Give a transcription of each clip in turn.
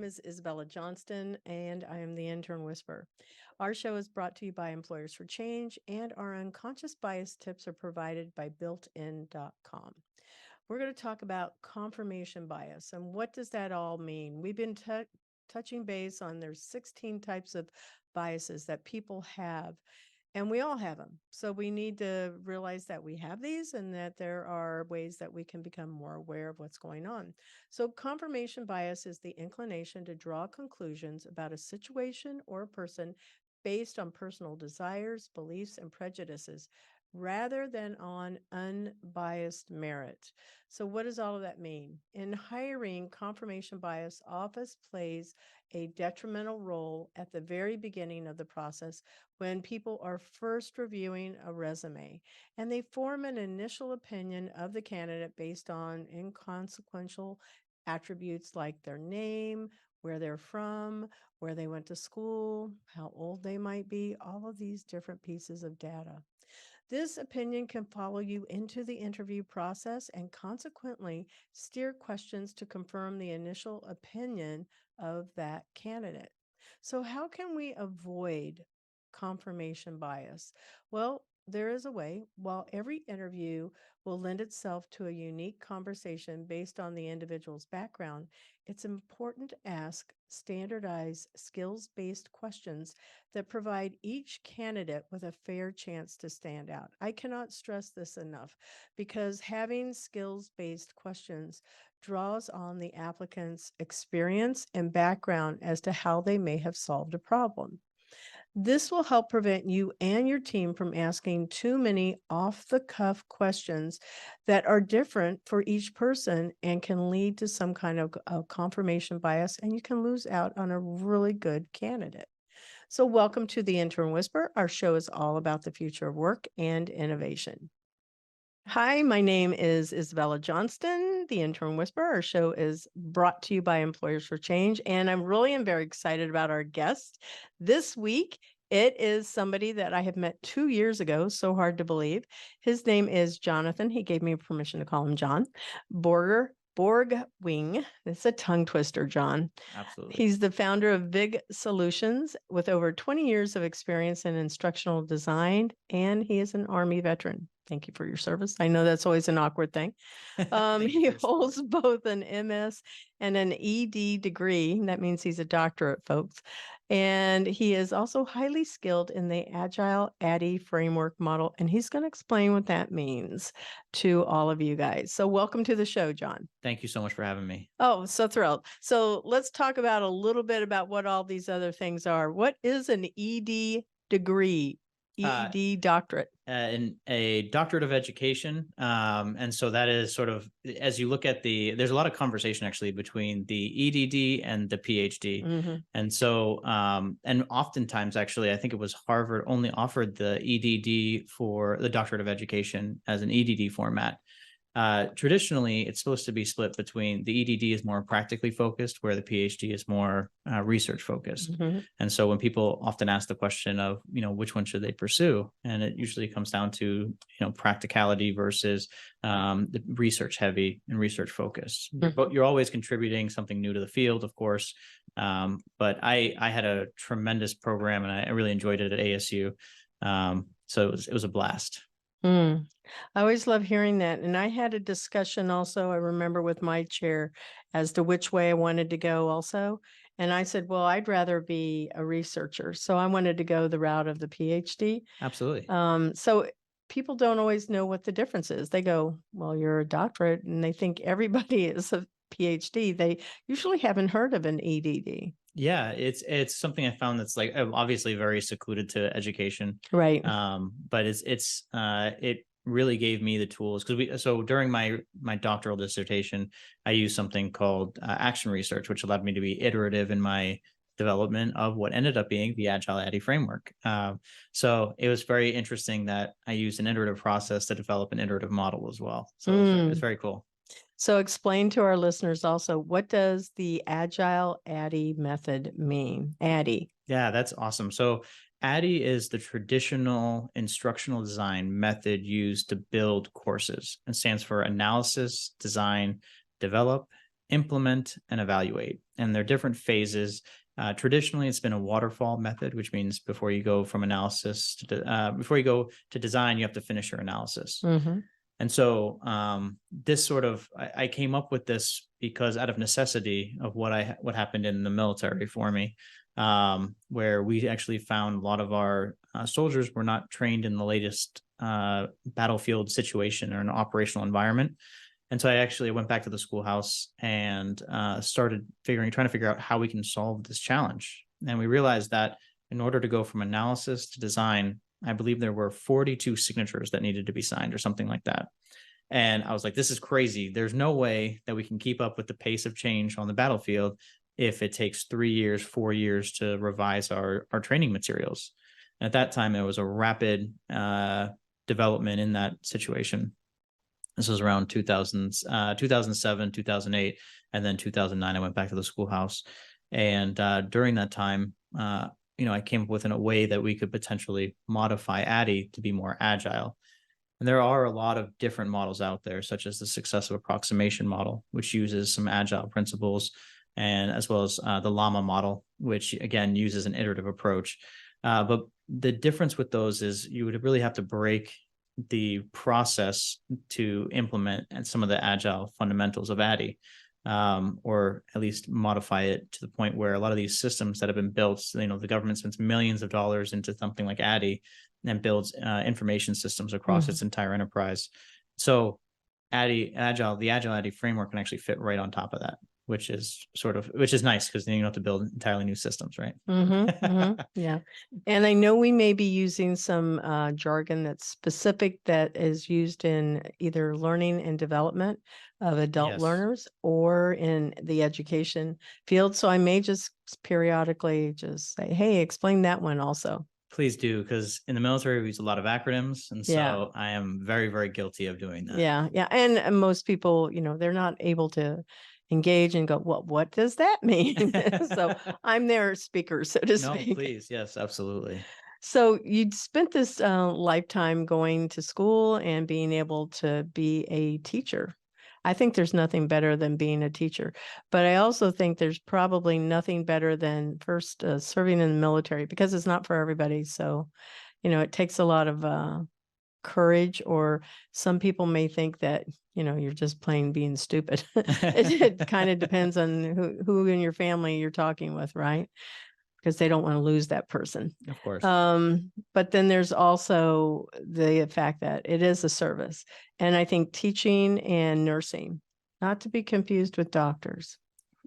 is Isabella Johnston, and I am the Intern Whisperer. Our show is brought to you by Employers for Change, and our unconscious bias tips are provided by builtin.com. We're going to talk about confirmation bias, and what does that all mean? We've been touching base on there's 16 types of biases that people have, and we all have them. So we need to realize that we have these and that there are ways that we can become more aware of what's going on. So confirmation bias is the inclination to draw conclusions about a situation or a person based on personal desires, beliefs, and prejudices rather than on unbiased merit. So what does all of that mean? In hiring, confirmation bias often plays a detrimental role at the very beginning of the process when people are first reviewing a resume, and they form an initial opinion of the candidate based on inconsequential attributes like their name, where they're from, where they went to school, how old they might be, all of these different pieces of data. This opinion can follow you into the interview process and consequently steer questions to confirm the initial opinion of that candidate. So, how can we avoid confirmation bias? Well, there is a way. While every interview will lend itself to a unique conversation based on the individual's background, it's important to ask standardized skills based questions that provide each candidate with a fair chance to stand out. I cannot stress this enough because having skills based questions draws on the applicant's experience and background as to how they may have solved a problem. This will help prevent you and your team from asking too many off the cuff questions that are different for each person and can lead to some kind of confirmation bias, and you can lose out on a really good candidate. So, welcome to the Intern Whisper. Our show is all about the future of work and innovation. Hi, my name is Isabella Johnston, the Intern Whisperer. Our show is brought to you by Employers for Change, and I'm really am very excited about our guest this week. It is somebody that I have met 2 years ago, so hard to believe. His name is Jonathan. He gave me permission to call him Jon Borgwing. It's a tongue twister, Jon. Absolutely. He's the founder of Big Solutions with over 20 years of experience in instructional design, and he is an Army veteran. Thank you for your service. I know that's always an awkward thing. He holds both an MS and an ED degree. That means he's a doctorate, folks. And he is also highly skilled in the Agile ADDIE framework model. And he's going to explain what that means to all of you guys. So welcome to the show, Jon. Thank you so much for having me. Oh, so thrilled. So let's talk about a little bit about what all these other things are. What is an ED degree? ED doctorate. In a doctorate of education. And so that is sort of, as you look at there's a lot of conversation actually between the EDD and the PhD. Mm-hmm. And so, and oftentimes actually, I think it was Harvard only offered the EDD for the doctorate of education as an EDD format. Traditionally, it's supposed to be split between the EDD is more practically focused, where the PhD is more research focused. Mm-hmm. And so when people often ask the question of, which one should they pursue? And it usually comes down to, practicality versus the research heavy and research focused. Mm-hmm. But you're always contributing something new to the field, of course. But I had a tremendous program and I really enjoyed it at ASU. So it was a blast. I always love hearing that. And I had a discussion also, I remember with my chair as to which way I wanted to go also. And I said, well, I'd rather be a researcher. So I wanted to go the route of the PhD. Absolutely. So people don't always know what the difference is. They go, well, you're a doctorate, and they think everybody is a PhD. They usually haven't heard of an EDD. Yeah, it's something I found that's like obviously very secluded to education, right? But it really gave me the tools because during my doctoral dissertation, I used something called action research, which allowed me to be iterative in my development of what ended up being the Agile ADDIE framework. So it was very interesting that I used an iterative process to develop an iterative model as well. So it's very cool. So explain to our listeners also, what does the Agile ADDIE method mean? ADDIE. Yeah, that's awesome. So ADDIE is the traditional instructional design method used to build courses and stands for analysis, design, develop, implement, and evaluate. And they're different phases. Traditionally, it's been a waterfall method, which means before you go from analysis before you go to design, you have to finish your analysis. Mm-hmm. And so this sort of, I came up with this because out of necessity of what happened in the military for me, where we actually found a lot of our soldiers were not trained in the latest battlefield situation or an operational environment. And so I actually went back to the schoolhouse and started trying to figure out how we can solve this challenge. And we realized that in order to go from analysis to design, I believe there were 42 signatures that needed to be signed or something like that. And I was like, this is crazy. There's no way that we can keep up with the pace of change on the battlefield if it takes 3 years, 4 years to revise our training materials. And at that time, it was a rapid development in that situation. This was around 2007, 2008, and then 2009. I went back to the schoolhouse. And during that time, I came up with a way that we could potentially modify ADDIE to be more agile. And there are a lot of different models out there, such as the successive approximation model, which uses some agile principles, and as well as the llama model, which again uses an iterative approach. But the difference with those is you would really have to break the process to implement and some of the agile fundamentals of ADDIE, or at least modify it to the point where a lot of these systems that have been built, the government spends millions of dollars into something like ADDIE and builds information systems across its entire enterprise. So the agile ADDIE framework can actually fit right on top of that, which is nice because then you don't have to build entirely new systems, right? Yeah. And I know we may be using some jargon that's specific that is used in either learning and development of adult learners or in the education field. So I may just periodically just say, hey, explain that one also. Please do, because in the military, we use a lot of acronyms. And so I am very, very guilty of doing that. Yeah. Yeah. And most people, they're not able to engage and go, well, what does that mean? So I'm their speaker, so to speak. No, please. Yes, absolutely. So you'd spent this lifetime going to school and being able to be a teacher. I think there's nothing better than being a teacher, but I also think there's probably nothing better than first serving in the military, because it's not for everybody. So, it takes a lot of courage, or some people may think that, you're just plain being stupid. It kind of depends on who in your family you're talking with, right? Because they don't want to lose that person. Of course. But then there's also the fact that it is a service. And I think teaching and nursing, not to be confused with doctors.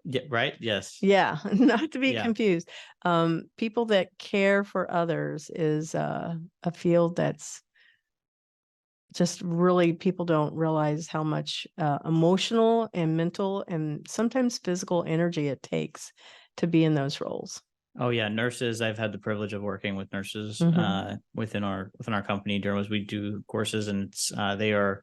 Yeah, right. Yes. Yeah, not to be confused. People that care for others is a field that's just really, people don't realize how much emotional and mental and sometimes physical energy it takes to be in those roles. Oh yeah, nurses. I've had the privilege of working with nurses within our company. During we do courses, and they are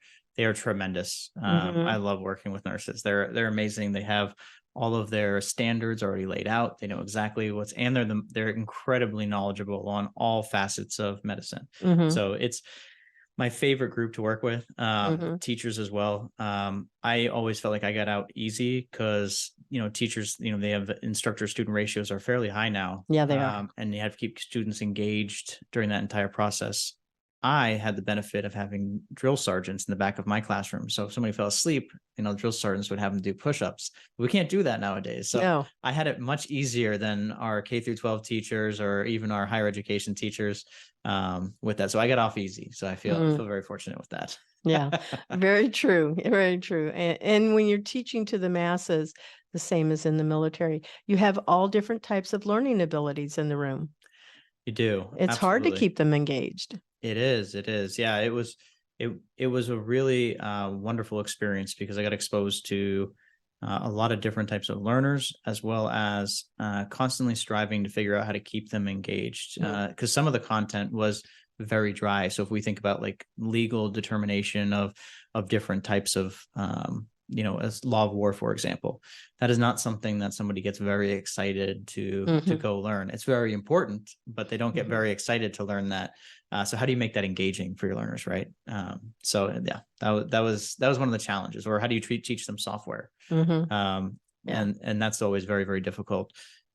tremendous. I love working with nurses. They're amazing. They have all of their standards already laid out. They know exactly they're incredibly knowledgeable on all facets of medicine. So it's my favorite group to work with, teachers as well. I always felt like I got out easy because, teachers, they have instructor-student ratios are fairly high now. Yeah, they are. And you have to keep students engaged during that entire process. I had the benefit of having drill sergeants in the back of my classroom. So if somebody fell asleep, drill sergeants would have them do push-ups. We can't do that nowadays. So I had it much easier than our K through 12 teachers or even our higher education teachers with that. So I got off easy. So I feel very fortunate with that. Yeah, very true. Very true. And when you're teaching to the masses, the same as in the military, you have all different types of learning abilities in the room. You do. It's hard to keep them engaged. It is. Yeah, it was a really wonderful experience because I got exposed to a lot of different types of learners, as well as constantly striving to figure out how to keep them engaged. Because some of the content was very dry. So if we think about like legal determination of different types of as law of war, for example. That is not something that somebody gets very excited to go learn. It's very important, but they don't get very excited to learn that. So how do you make that engaging for your learners, right? So yeah, that was one of the challenges. Or how do you teach them software? And that's always very, very difficult.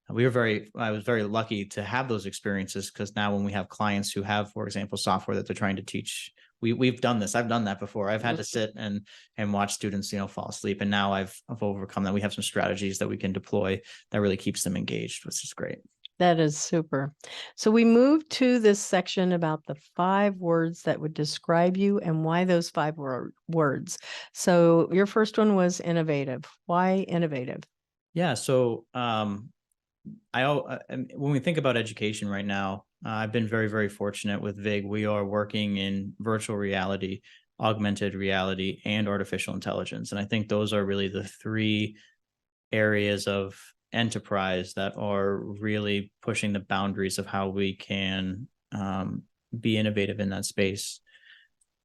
I was very lucky to have those experiences, because now when we have clients who have, for example, software that they're trying to teach, we've done this. I've done that before. I've had to sit and watch students, fall asleep. And now I've overcome that. We have some strategies that we can deploy that really keeps them engaged, which is great. That is super. So we moved to this section about the 5 words that would describe you and why those 5 words. So your first one was innovative. Why innovative? Yeah. So when we think about education right now, I've been very, very fortunate with VIG. We are working in virtual reality, augmented reality, and artificial intelligence. And I think those are really the 3 areas of enterprise that are really pushing the boundaries of how we can be innovative in that space.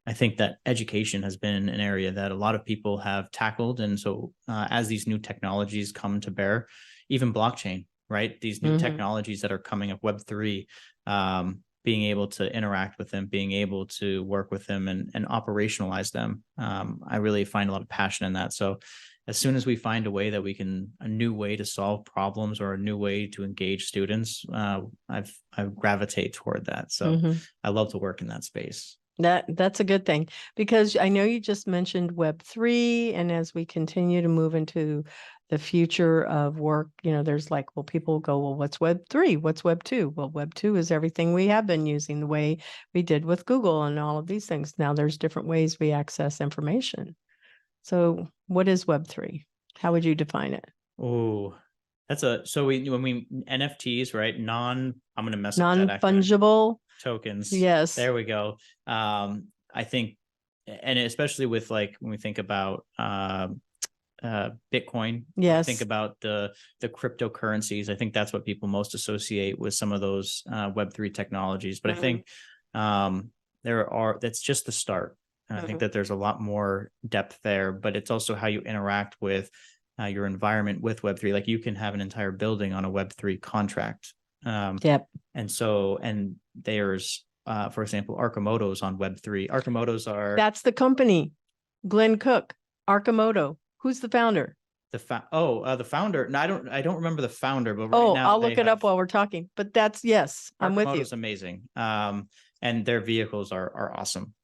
I think that education has been an area that a lot of people have tackled. And so as these new technologies come to bear, even blockchain, right? These new technologies that are coming up, Web3, being able to interact with them, being able to work with them and operationalize them. I really find a lot of passion in that. So as soon as we find a way that a new way to solve problems or a new way to engage students, I gravitate toward that. So I love to work in that space. That's a good thing, because I know you just mentioned Web3, and as we continue to move into the future of work, there's people go, well, what's Web3? What's Web2? Well, Web2 is everything we have been using, the way we did with Google and all of these things. Now there's different ways we access information. So what is Web3? How would you define it? Oh, when we NFTs, right? I'm going to mess up that acronym. Non-fungible Tokens. Yes. There we go. I think, and especially with when we think about Bitcoin, yes, think about the cryptocurrencies. I think that's what people most associate with some of those Web3 technologies. But I think that's just the start. And I think that there's a lot more depth there, but it's also how you interact with your environment with Web3. Like you can have an entire building on a Web3 contract. Yep. And there's, for example, Arcimoto's on Web3. Arcimoto's that's the company. Glenn Cook, Arcimoto. Who's the founder? The founder. No, I don't remember the founder, but right now I'll look it up while we're talking. But yes, I'm with you. Arcimoto's amazing. And their vehicles are awesome.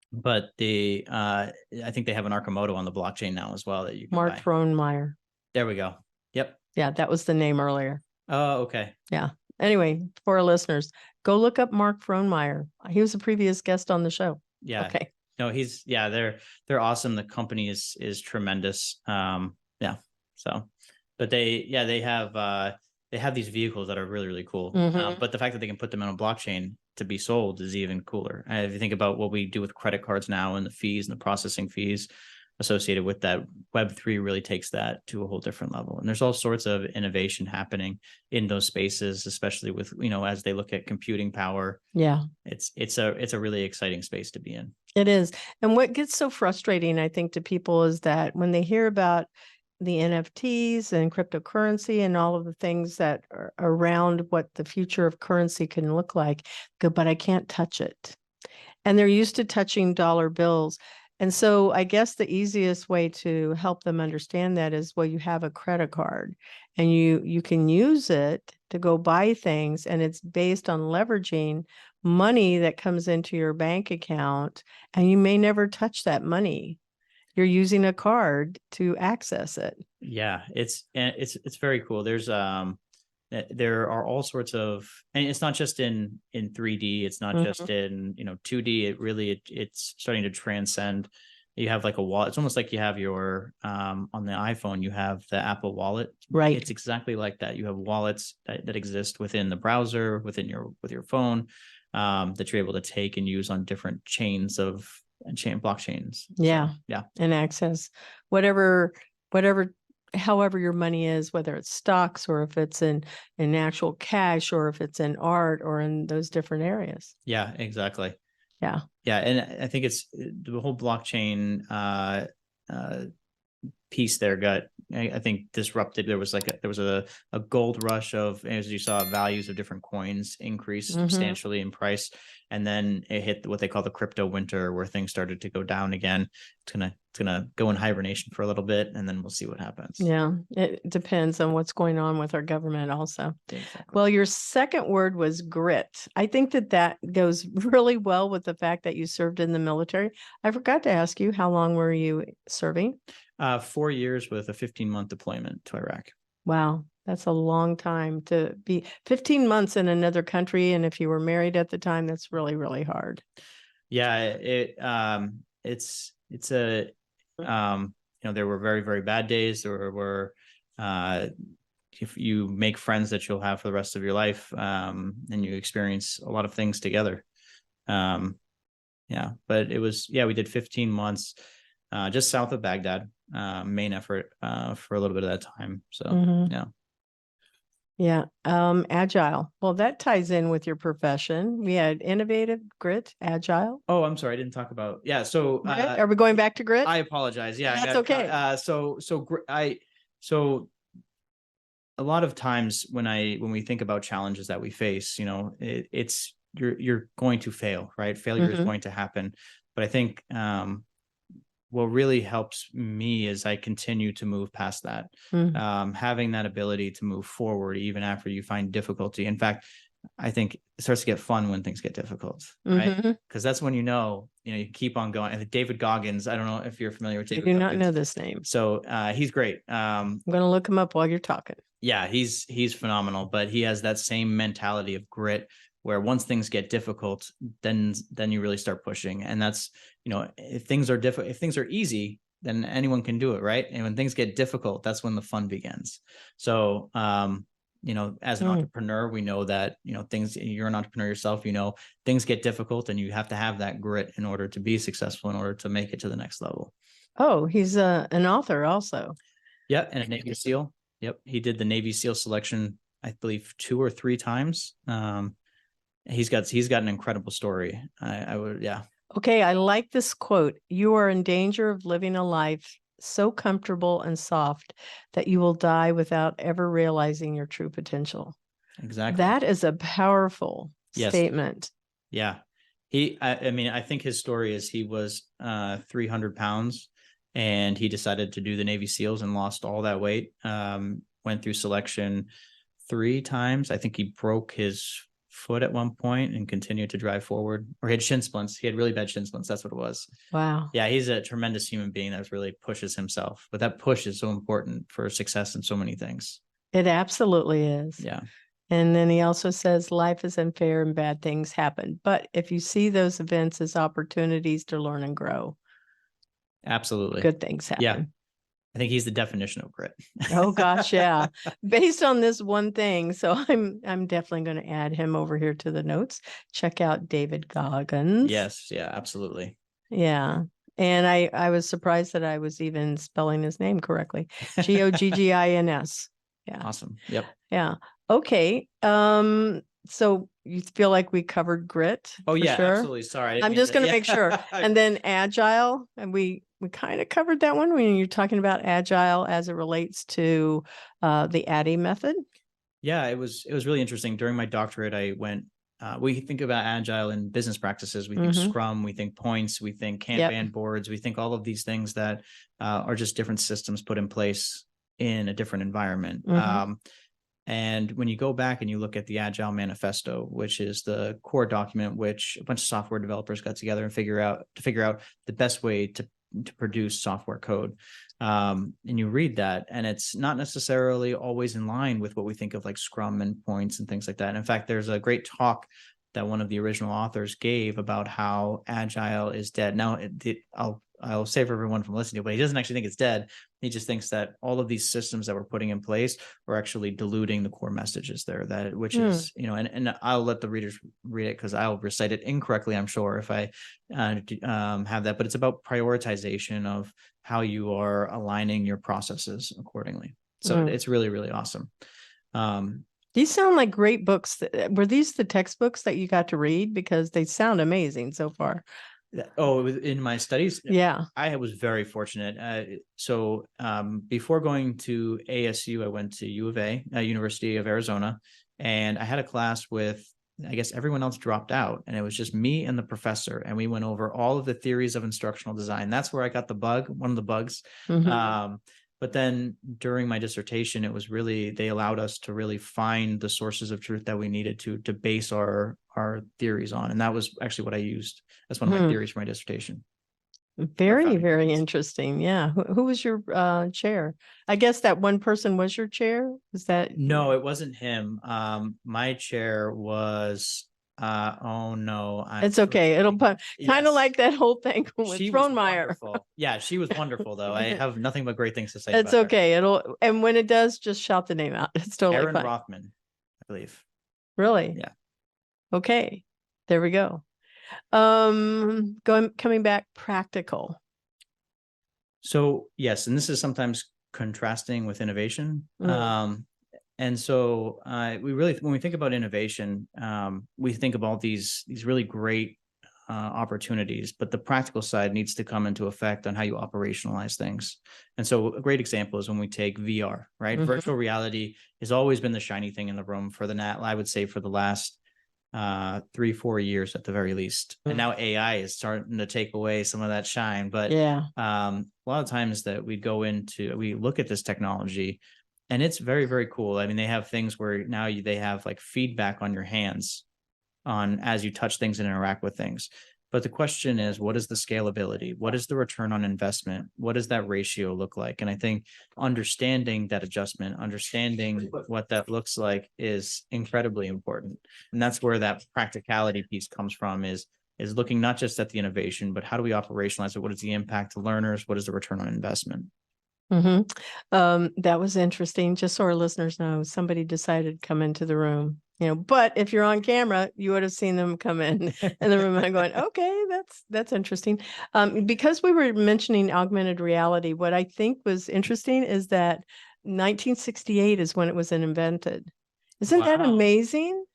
But I think they have an Arcimoto on the blockchain now as well that you can Mark buy. Frohnmeyer. There we go. Yep. Yeah, that was the name earlier. Oh, okay. Yeah. Anyway, for our listeners, go look up Mark Frohnmeyer. He was a previous guest on the show. Yeah. Okay. No, they're awesome. The company is tremendous. Yeah. So, but they have these vehicles that are really, really cool. But the fact that they can put them on a blockchain to be sold is even cooler. If you think about what we do with credit cards now and the fees and the processing fees associated with that, Web3 really takes that to a whole different level. And there's all sorts of innovation happening in those spaces, especially with, as they look at computing power. Yeah. It's a really exciting space to be in. It is. And what gets so frustrating, I think, to people is that when they hear about the NFTs and cryptocurrency and all of the things that are around what the future of currency can look like, go, but I can't touch it. And they're used to touching dollar bills. And so I guess the easiest way to help them understand that is, well, you have a credit card and you can use it to go buy things, and it's based on leveraging money that comes into your bank account, and you may never touch that money. You're using a card to access it. Yeah, it's very cool. There are all sorts of, and it's not just in 3D. It's not just in 2D. It's starting to transcend. You have like a wallet. It's almost like you have your on the iPhone. You have the Apple Wallet. Right. It's exactly like that. You have wallets that exist within the browser, with your phone, that you're able to take and use on different blockchains. Yeah. So, yeah. And access however your money is, whether it's stocks or if it's in actual cash or if it's in art or in those different areas. Yeah, exactly. Yeah. Yeah. And I think it's the whole blockchain piece there got, I think, disrupted. There was a gold rush of, as you saw, values of different coins increased substantially in price, and then it hit what they call the crypto winter, where things started to go down again. It's gonna go in hibernation for a little bit, and then we'll see what happens. Yeah, it depends on what's going on with our government also. Exactly. Well, your second word was grit. I think that goes really well with the fact that you served in the military. I forgot to ask you, how long were you serving? 4 years with a 15-month deployment to Iraq. Wow, that's a long time to be 15 months in another country. And if you were married at the time, that's really, really hard. Yeah, it's a there were very, very bad days. There were if you make friends that you'll have for the rest of your life, and you experience a lot of things together. But it was, we did 15 months just south of Baghdad, main effort for a little bit of that time. So Yeah. Agile. Well, that ties in with your profession. We had innovative, grit, agile. Oh, I'm sorry, I didn't talk about. So are we going back to grit? I apologize. Yeah, that's okay. So a lot of times when we think about challenges that we face, it's you're going to fail, right? Failure is going to happen. But I think what really helps me is I continue to move past that, having that ability to move forward even after you find difficulty. In fact, I think it starts to get fun when things get difficult, right? Because that's when you keep on going. And David Goggins, I don't know if you're familiar with David Goggins. I do not know this name. So he's great. I'm going to look him up while you're talking. Yeah, he's phenomenal, but he has that same mentality of grit, where once things get difficult, then you really start pushing. And that's, if things are easy, then anyone can do it, right? And when things get difficult, that's when the fun begins. So, as an entrepreneur, we know that, you're an entrepreneur yourself, things get difficult, and you have to have that grit in order to be successful, in order to make it to the next level. Oh, he's an author also. Yeah, and a Navy SEAL. Yep, he did the Navy SEAL selection, I believe, 2 or 3 times. He's got an incredible story. I would, yeah. Okay, I like this quote. You are in danger of living a life so comfortable and soft that you will die without ever realizing your true potential. Exactly. That is a powerful statement. Yeah. I think his story is he was 300 pounds, and he decided to do the Navy SEALs and lost all that weight. Went through selection 3 times. I think he broke his foot at one point and continued to drive forward, or he had shin splints. He had really bad shin splints. That's what it was. Wow. Yeah, he's a tremendous human being that really pushes himself. But that push is so important for success in so many things. It absolutely is. Yeah. And then he also says life is unfair and bad things happen. But if you see those events as opportunities to learn and grow, absolutely, good things happen. Yeah. I think he's the definition of grit. Oh gosh, yeah. Based on this one thing. So I'm definitely going to add him over here to the notes. Check out David Goggins. Yes, yeah, absolutely. Yeah. And I was surprised that I was even spelling his name correctly. Goggins. Yeah. Awesome. Yep. Yeah. Okay. So you feel like we covered grit? Oh yeah, sure? absolutely. Sorry. I'm just going to make sure. And then agile, and we kind of covered that one when you're talking about agile as it relates to the ADDIE method. Yeah, it was really interesting. During my doctorate, I went. We think about agile in business practices. We think Scrum, we think points, we think Kanban boards, we think all of these things that are just different systems put in place in a different environment. And when you go back and you look at the Agile Manifesto, which is the core document, which a bunch of software developers got together and figure out the best way to produce software code. And you read that, and it's not necessarily always in line with what we think of like Scrum and points and things like that. And in fact, there's a great talk that one of the original authors gave about how Agile is dead. Now, I'll save everyone from listening to it, but he doesn't actually think it's dead. He just thinks that all of these systems that we're putting in place are actually diluting the core messages there, is, and I'll let the readers read it because I'll recite it incorrectly, I'm sure, if I have that, but it's about prioritization of how you are aligning your processes accordingly. So it's really, really awesome. These sound like great books. Were these the textbooks that you got to read? Because they sound amazing so far. Oh, in my studies, Yeah. I was very fortunate. So before going to ASU, I went to U of A, University of Arizona, and I had a class with, I guess everyone else dropped out, and it was just me and the professor, and we went over all of the theories of instructional design. That's where I got the bug, one of the bugs. Mhm. But then during my dissertation, it was really, they allowed us to really find the sources of truth that we needed to base our theories on, and that was actually what I used as one of my Hmm. theories for my dissertation. Very, founding very theories. interesting. Yeah. Who was your chair? I guess that one person was your chair. Was that? No, it wasn't him. My chair was oh no, I'm It's okay. It'll forgetting. put kind of Yes. like that whole thing with She was Thronemeyer. wonderful. Yeah, she was wonderful though. I have nothing but great things to say It's about her. okay. And when it does, just shout the name out. It's totally Aaron fine. Rothman, I believe. Really? Yeah. Okay. There we go. Coming back practical. So yes, and this is sometimes contrasting with innovation. Mm. And so we really, when we think about innovation, we think about these really great opportunities, but the practical side needs to come into effect on how you operationalize things. And so a great example is when we take VR, right? Mhm. Virtual reality has always been the shiny thing in the room for I would say for the last 3-4 years at the very least. And now AI is starting to take away some of that shine. But Yeah. a lot of times that we look at this technology and it's very, very cool. I mean, they have things where now they have like feedback on your hands on as you touch things and interact with things. But the question is, what is the scalability? What is the return on investment? What does that ratio look like? And I think understanding that adjustment, understanding what that looks like is incredibly important. And that's where that practicality piece comes from is looking not just at the innovation, but how do we operationalize it? What is the impact to learners? What is the return on investment? That was interesting. Just so our listeners know, somebody decided to come into the room, but if you're on camera, you would have seen them come in the room. I'm going, okay, that's interesting. Because we were mentioning augmented reality, what I think was interesting is that 1968 is when it was invented. Isn't that Wow. amazing?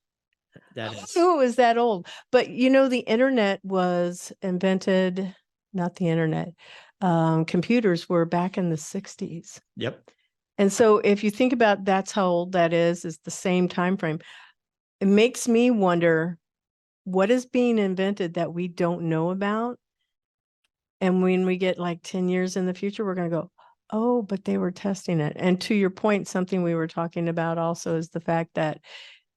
That I is. knew it was that old, but the internet was invented, not the internet. Computers were back in the 60s. Yep. And so if you think about that's how old that is the same time frame. It makes me wonder what is being invented that we don't know about. And when we get like 10 years in the future, we're going to go, oh, but they were testing it. And to your point, something we were talking about also is the fact that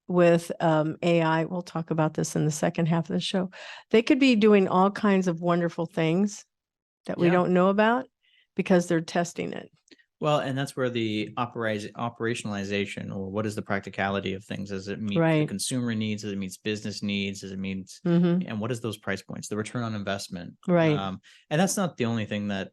with AI, we'll talk about this in the second half of the show, they could be doing all kinds of wonderful things that we Yeah. don't know about because they're testing it. Well, and that's where the operationalization, or what is the practicality of things? Does it meet the Right. consumer needs? Does it meet business needs? Does it meet, Mhm. and what is those price points? The return on investment. Right. And that's not the only thing that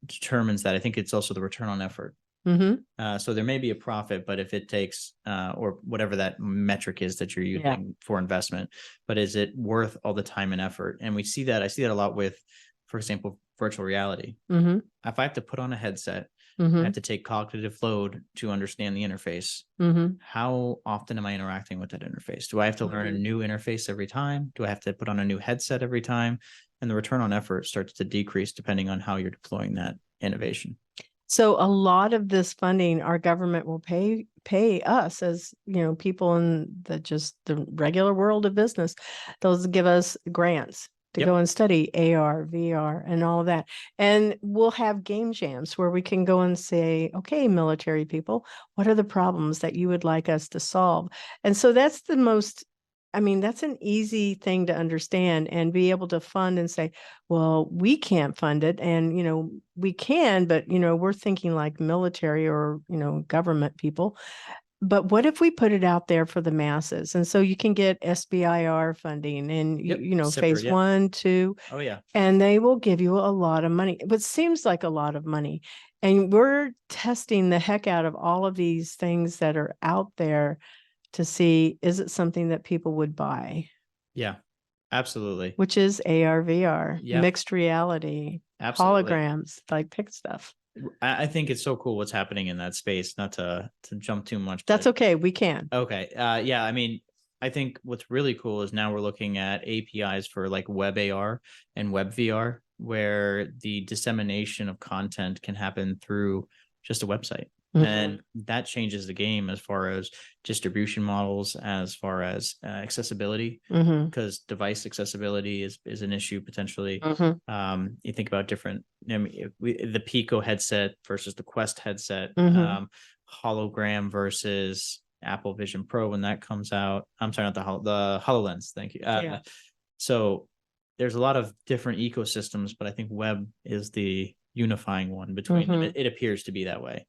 determines that. I think it's also the return on effort. Mhm. So there may be a profit, but if it takes, or whatever that metric is that you're Yeah. using for investment, but is it worth all the time and effort? And I see that a lot with, for example, virtual reality. Mhm. If I have to put on a headset, I Mhm. have to take cognitive load to understand the interface. Mhm. How often am I interacting with that interface? Do I have to learn a new interface every time? Do I have to put on a new headset every time? And the return on effort starts to decrease depending on how you're deploying that innovation. So a lot of this funding, our government will pay us as people in the regular world of business. Those give us grants to go and study AR, VR, and all of that. And we'll have game jams where we can go and say, okay, military people, what are the problems that you would like us to solve? And so that's that's an easy thing to understand and be able to fund and say, well, we can't fund it. And, we can, but, we're thinking like military or, government people. But what if we put it out there for the masses? And so you can get SBIR funding and, phase 1, 2. Oh, yeah. And they will give you a lot of money. What seems like a lot of money. And we're testing the heck out of all of these things that are out there to see, is it something that people would buy? Yeah, absolutely. Which is AR, VR, Yeah. mixed reality, Absolutely. holograms, like pick stuff. I think it's so cool what's happening in that space. Not to jump too much. That's okay. We can. Okay. Yeah. I mean, I think what's really cool is now we're looking at APIs for like web AR and web VR, where the dissemination of content can happen through just a website. And that changes the game as far as distribution models, as far as accessibility, because device accessibility is an issue potentially. You think about different, I mean, the Pico headset versus the Quest headset, hologram versus Apple Vision Pro when that comes out. I'm sorry, not the HoloLens. Thank you. So there's a lot of different ecosystems, but I think web is the unifying one between them. It appears to be that way.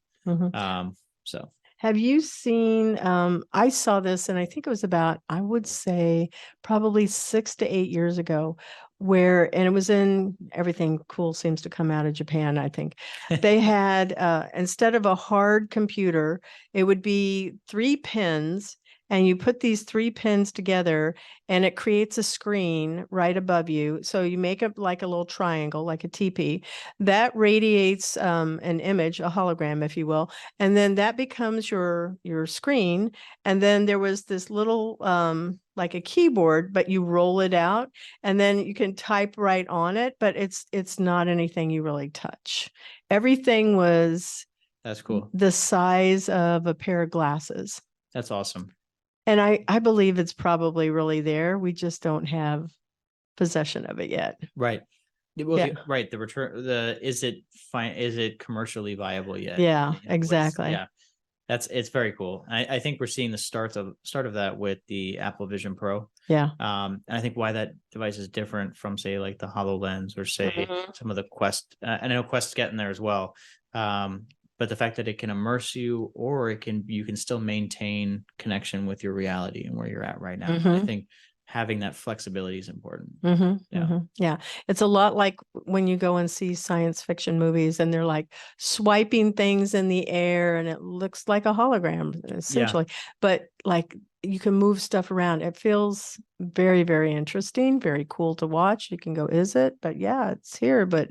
So have you seen, I saw this, and I think it was about, I would say probably 6 to 8 years ago, and it was in, everything cool seems to come out of Japan, I think. They had, instead of a hard computer, it would be 3 pins, and you put these 3 pins together and it creates a screen right above you. So you make it like a little triangle, like a teepee that radiates an image, a hologram, if you will. And then that becomes your screen. And then there was this little, like a keyboard, but you roll it out and then you can type right on it, but it's not anything you really touch. Everything was that's cool. The size of a pair of glasses. That's awesome. And I believe it's probably really there. We just don't have possession of it yet. Right. Well, right. The return, is it fine? Is it commercially viable yet? Yeah, exactly. Yeah. It's very cool. I think we're seeing the start of that with the Apple Vision Pro. Yeah. And I think why that device is different from, say, like the HoloLens or say some of the Quest. And I know Quest's getting there as well. But the fact that it can immerse you, or you can still maintain connection with your reality and where you're at right now. I think having that flexibility is important. Yeah. It's a lot like when you go and see science fiction movies and they're like swiping things in the air and it looks like a hologram essentially, but like you can move stuff around. It feels very, very interesting, very cool to watch. You can go, is it? But yeah, it's here, but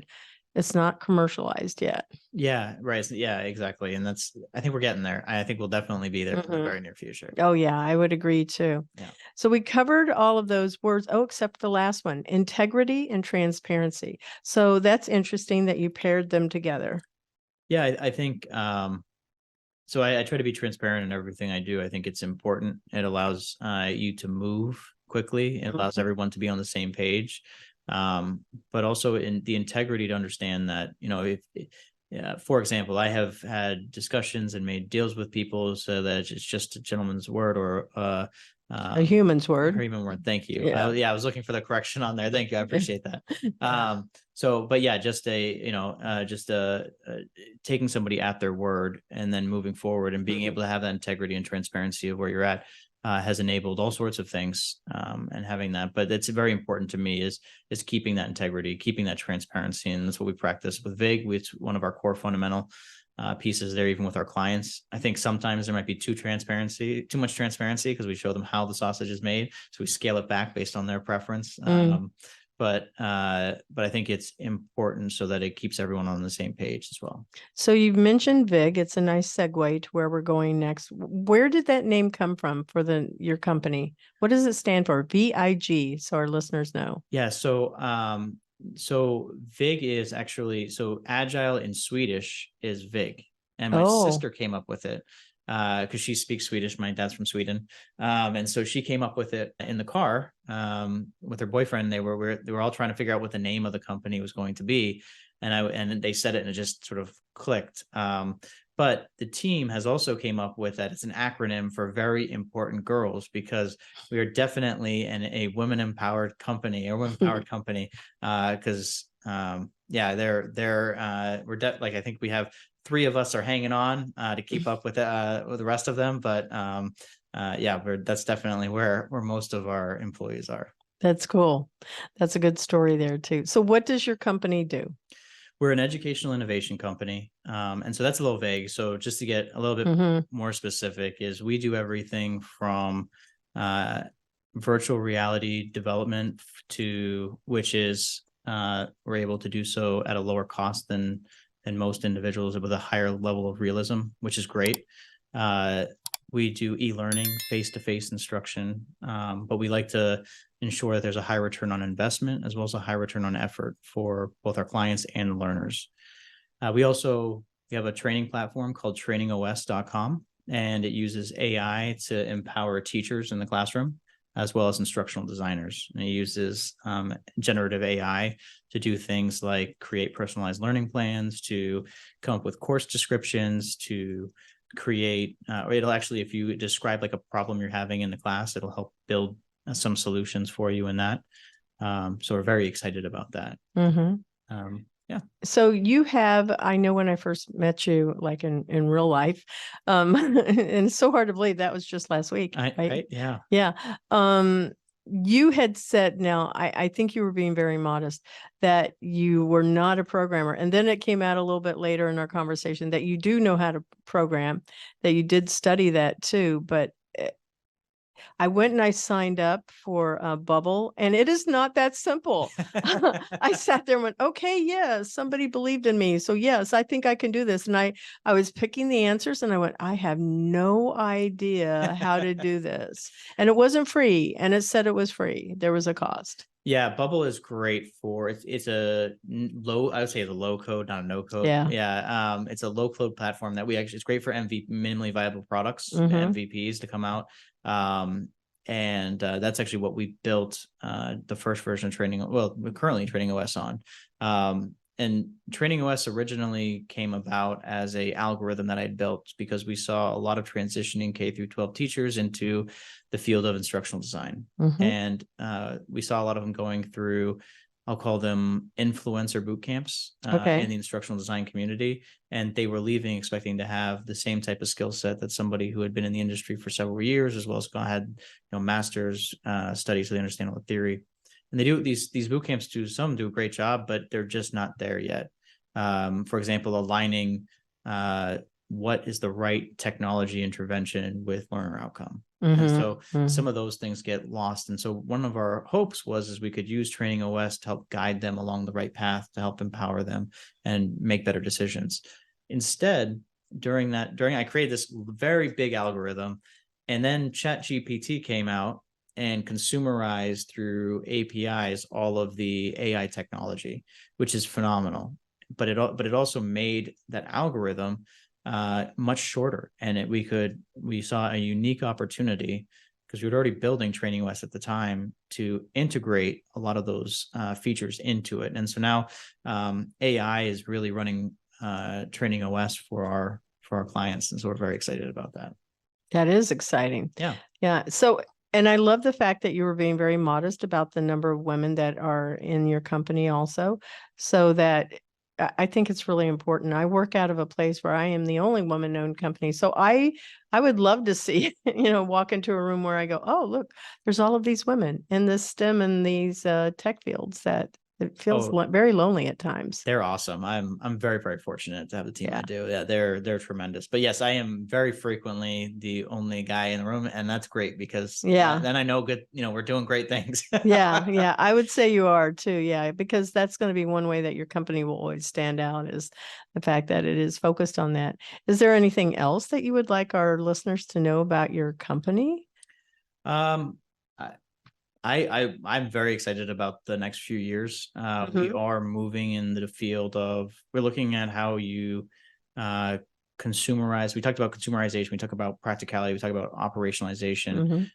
it's not commercialized yet. Yeah, right. Yeah, exactly. And I think we're getting there. I think we'll definitely be there in the very near future. Oh yeah, I would agree too. Yeah. So we covered all of those words. Oh, except the last one, integrity and transparency. So that's interesting that you paired them together. Yeah, I think, so I try to be transparent in everything I do. I think it's important. It allows you to move quickly. It allows everyone to be on the same page. But also in the integrity to understand that, for example, I have had discussions and made deals with people so that it's just a gentleman's word or a human's word. A human word. Thank you. I was looking for the correction on there. Thank you. I appreciate that. But yeah, just taking somebody at their word and then moving forward and being able to have that integrity and transparency of where you're at. Has enabled all sorts of things and having that, but it's very important to me is keeping that integrity, keeping that transparency, and that's what we practice with VIG. It's one of our core fundamental pieces there, even with our clients. I think sometimes there might be too much transparency because we show them how the sausage is made, so we scale it back based on their preference. But I think it's important so that it keeps everyone on the same page as well. So you've mentioned VIG. It's a nice segue to where we're going next. Where did that name come from for your company? What does it stand for? VIG, so our listeners know. Yeah. So VIG is actually, so agile in Swedish is VIG, and my sister came up with it. Because she speaks Swedish. My dad's from Sweden. And so she came up with it in the car with her boyfriend. They were all trying to figure out what the name of the company was going to be. And they said it and it just sort of clicked. But the team has also came up with that. It's an acronym for very important girls, because we are definitely a women empowered company because we're I think we have 3 of us are hanging on to keep up with the rest of them. But that's definitely where most of our employees are. That's cool. That's a good story there too. So what does your company do? We're an educational innovation company. And so that's a little vague. So just to get a little bit more specific, is we do everything from virtual reality development which is we're able to do so at a lower cost than most individuals with a higher level of realism, which is great. We do e-learning, face-to-face instruction, but we like to ensure that there's a high return on investment as well as a high return on effort for both our clients and learners. We have a training platform called trainingos.com, and it uses AI to empower teachers in the classroom as well as instructional designers. And it uses generative AI to do things like create personalized learning plans, to come up with course descriptions, to create, it'll actually, if you describe like a problem you're having in the class, it'll help build some solutions for you in that. So we're very excited about that. Yeah. So you have, I know when I first met you, like in real life, and it's so hard to believe that was just last week, right? Right? Yeah. Yeah. You had said, now I think you were being very modest, that you were not a programmer. And then it came out a little bit later in our conversation that you do know how to program, that you did study that too. But I went and I signed up for Bubble, and it is not that simple. I sat there and went, okay, yes, somebody believed in me. So yes, I think I can do this. And I was picking the answers and I went, I have no idea how to do this. And it wasn't free. And it said it was free. There was a cost. Yeah, Bubble is great for it's a low, I would say it's a low code, not a no code. Yeah. Yeah. It's a low code platform that it's great for minimally viable products, Mhm. MVPs to come out. And that's actually what we built the first version of Training. Well, we're currently Training OS on. And Training OS originally came about as a algorithm that I built because we saw a lot of transitioning K through 12 teachers into the field of instructional design. Mhm. And we saw a lot of them going through, I'll call them influencer boot camps Okay. in the instructional design community. And they were leaving expecting to have the same type of skill set that somebody who had been in the industry for several years, as well as had master's studies, so they understand all the theory. And they do these boot camps some do a great job, but they're just not there yet. For example, aligning what is the right technology intervention with learner outcome. And so some of those things get lost. And so one of our hopes is we could use Training OS to help guide them along the right path, to help empower them and make better decisions. Instead, I created this very big algorithm, and then ChatGPT came out and consumerized through APIs all of the AI technology, which is phenomenal. But it also made that algorithm much shorter, and we saw a unique opportunity because we were already building Training OS at the time to integrate a lot of those features into it. And so now AI is really running Training OS for our clients, and so we're very excited about that. That is exciting. Yeah. So, and I love the fact that you were being very modest about the number of women that are in your company also, so that I think it's really important. I work out of a place where I am the only woman-owned company. So I would love to see, walk into a room where I go, oh, look, there's all of these women in this STEM and these tech fields that it feels very lonely at times. They're awesome. I'm very, very fortunate to have the team I do. Yeah, they're tremendous. But yes, I am very frequently the only guy in the room, and that's great because then I know we're doing great things. Yeah, I would say you are too. Yeah, because that's going to be one way that your company will always stand out, is the fact that it is focused on that. Is there anything else that you would like our listeners to know about your company? I'm very excited about the next few years. We are moving in the field of, we're looking at how you consumerize. We talked about consumerization. We talked about practicality. We talked about operationalization.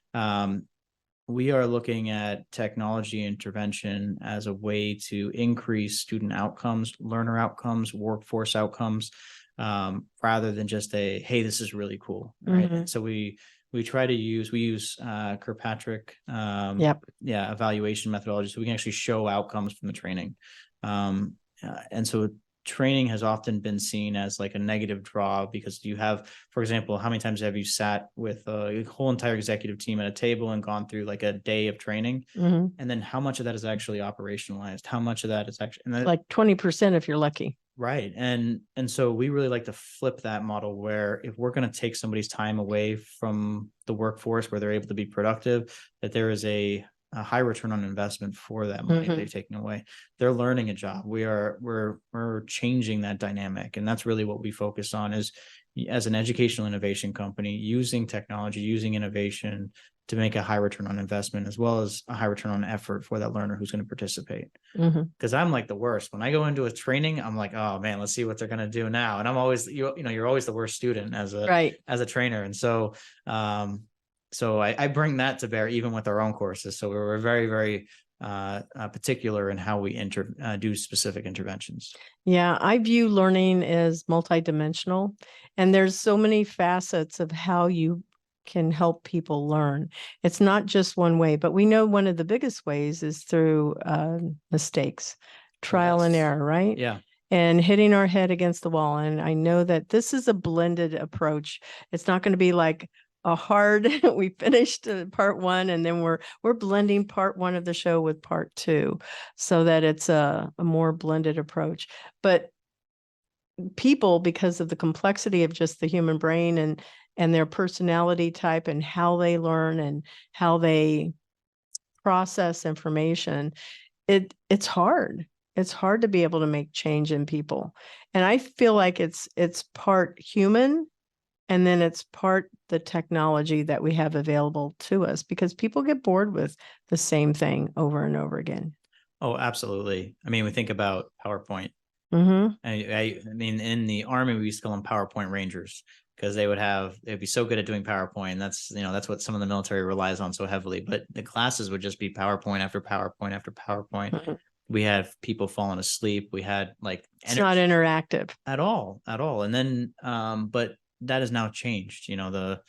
We are looking at technology intervention as a way to increase student outcomes, learner outcomes, workforce outcomes, rather than just hey, this is really cool. Right. And so we use Kirkpatrick evaluation methodology, so we can actually show outcomes from the training. And so training has often been seen as like a negative draw, because you have, for example, how many times have you sat with a whole entire executive team at a table and gone through like a day of training? And then how much of that is actually operationalized? How much of that is actually like 20% if you're lucky? Right. And so we really like to flip that model, where if we're going to take somebody's time away from the workforce where they're able to be productive, that there is a high return on investment for that money that they've taken away. They're learning a job. We're changing that dynamic. And that's really what we focus on, is as an educational innovation company, using technology, using innovation to make a high return on investment, as well as a high return on effort for that learner who's going to participate. Because I'm like the worst. When I go into a training, I'm like, oh man, let's see what they're going to do now. And I'm always, you're always the worst student as a trainer. And so, I bring that to bear even with our own courses. So we're very, very particular in how we do specific interventions. Yeah, I view learning as multidimensional, and there's so many facets of how you can help people learn. It's not just one way, but we know one of the biggest ways is through mistakes, trial and error, right? Yeah. And hitting our head against the wall. And I know that this is a blended approach. It's not going to be like a hard, we finished part one, and then we're blending part one of the show with part two so that it's a more blended approach. But people, because of the complexity of just the human brain and their personality type and how they learn and how they process information, it's hard. It's hard to be able to make change in people. And I feel like it's part human, and then it's part the technology that we have available to us, because people get bored with the same thing over and over again. Oh, absolutely. I mean, we think about PowerPoint. I mean, in the Army, we used to call them PowerPoint Rangers, because they'd be so good at doing PowerPoint. That's what some of the military relies on so heavily. But the classes would just be PowerPoint after PowerPoint after PowerPoint. We had people falling asleep. We had it's not interactive at all. And then, but that has now changed. The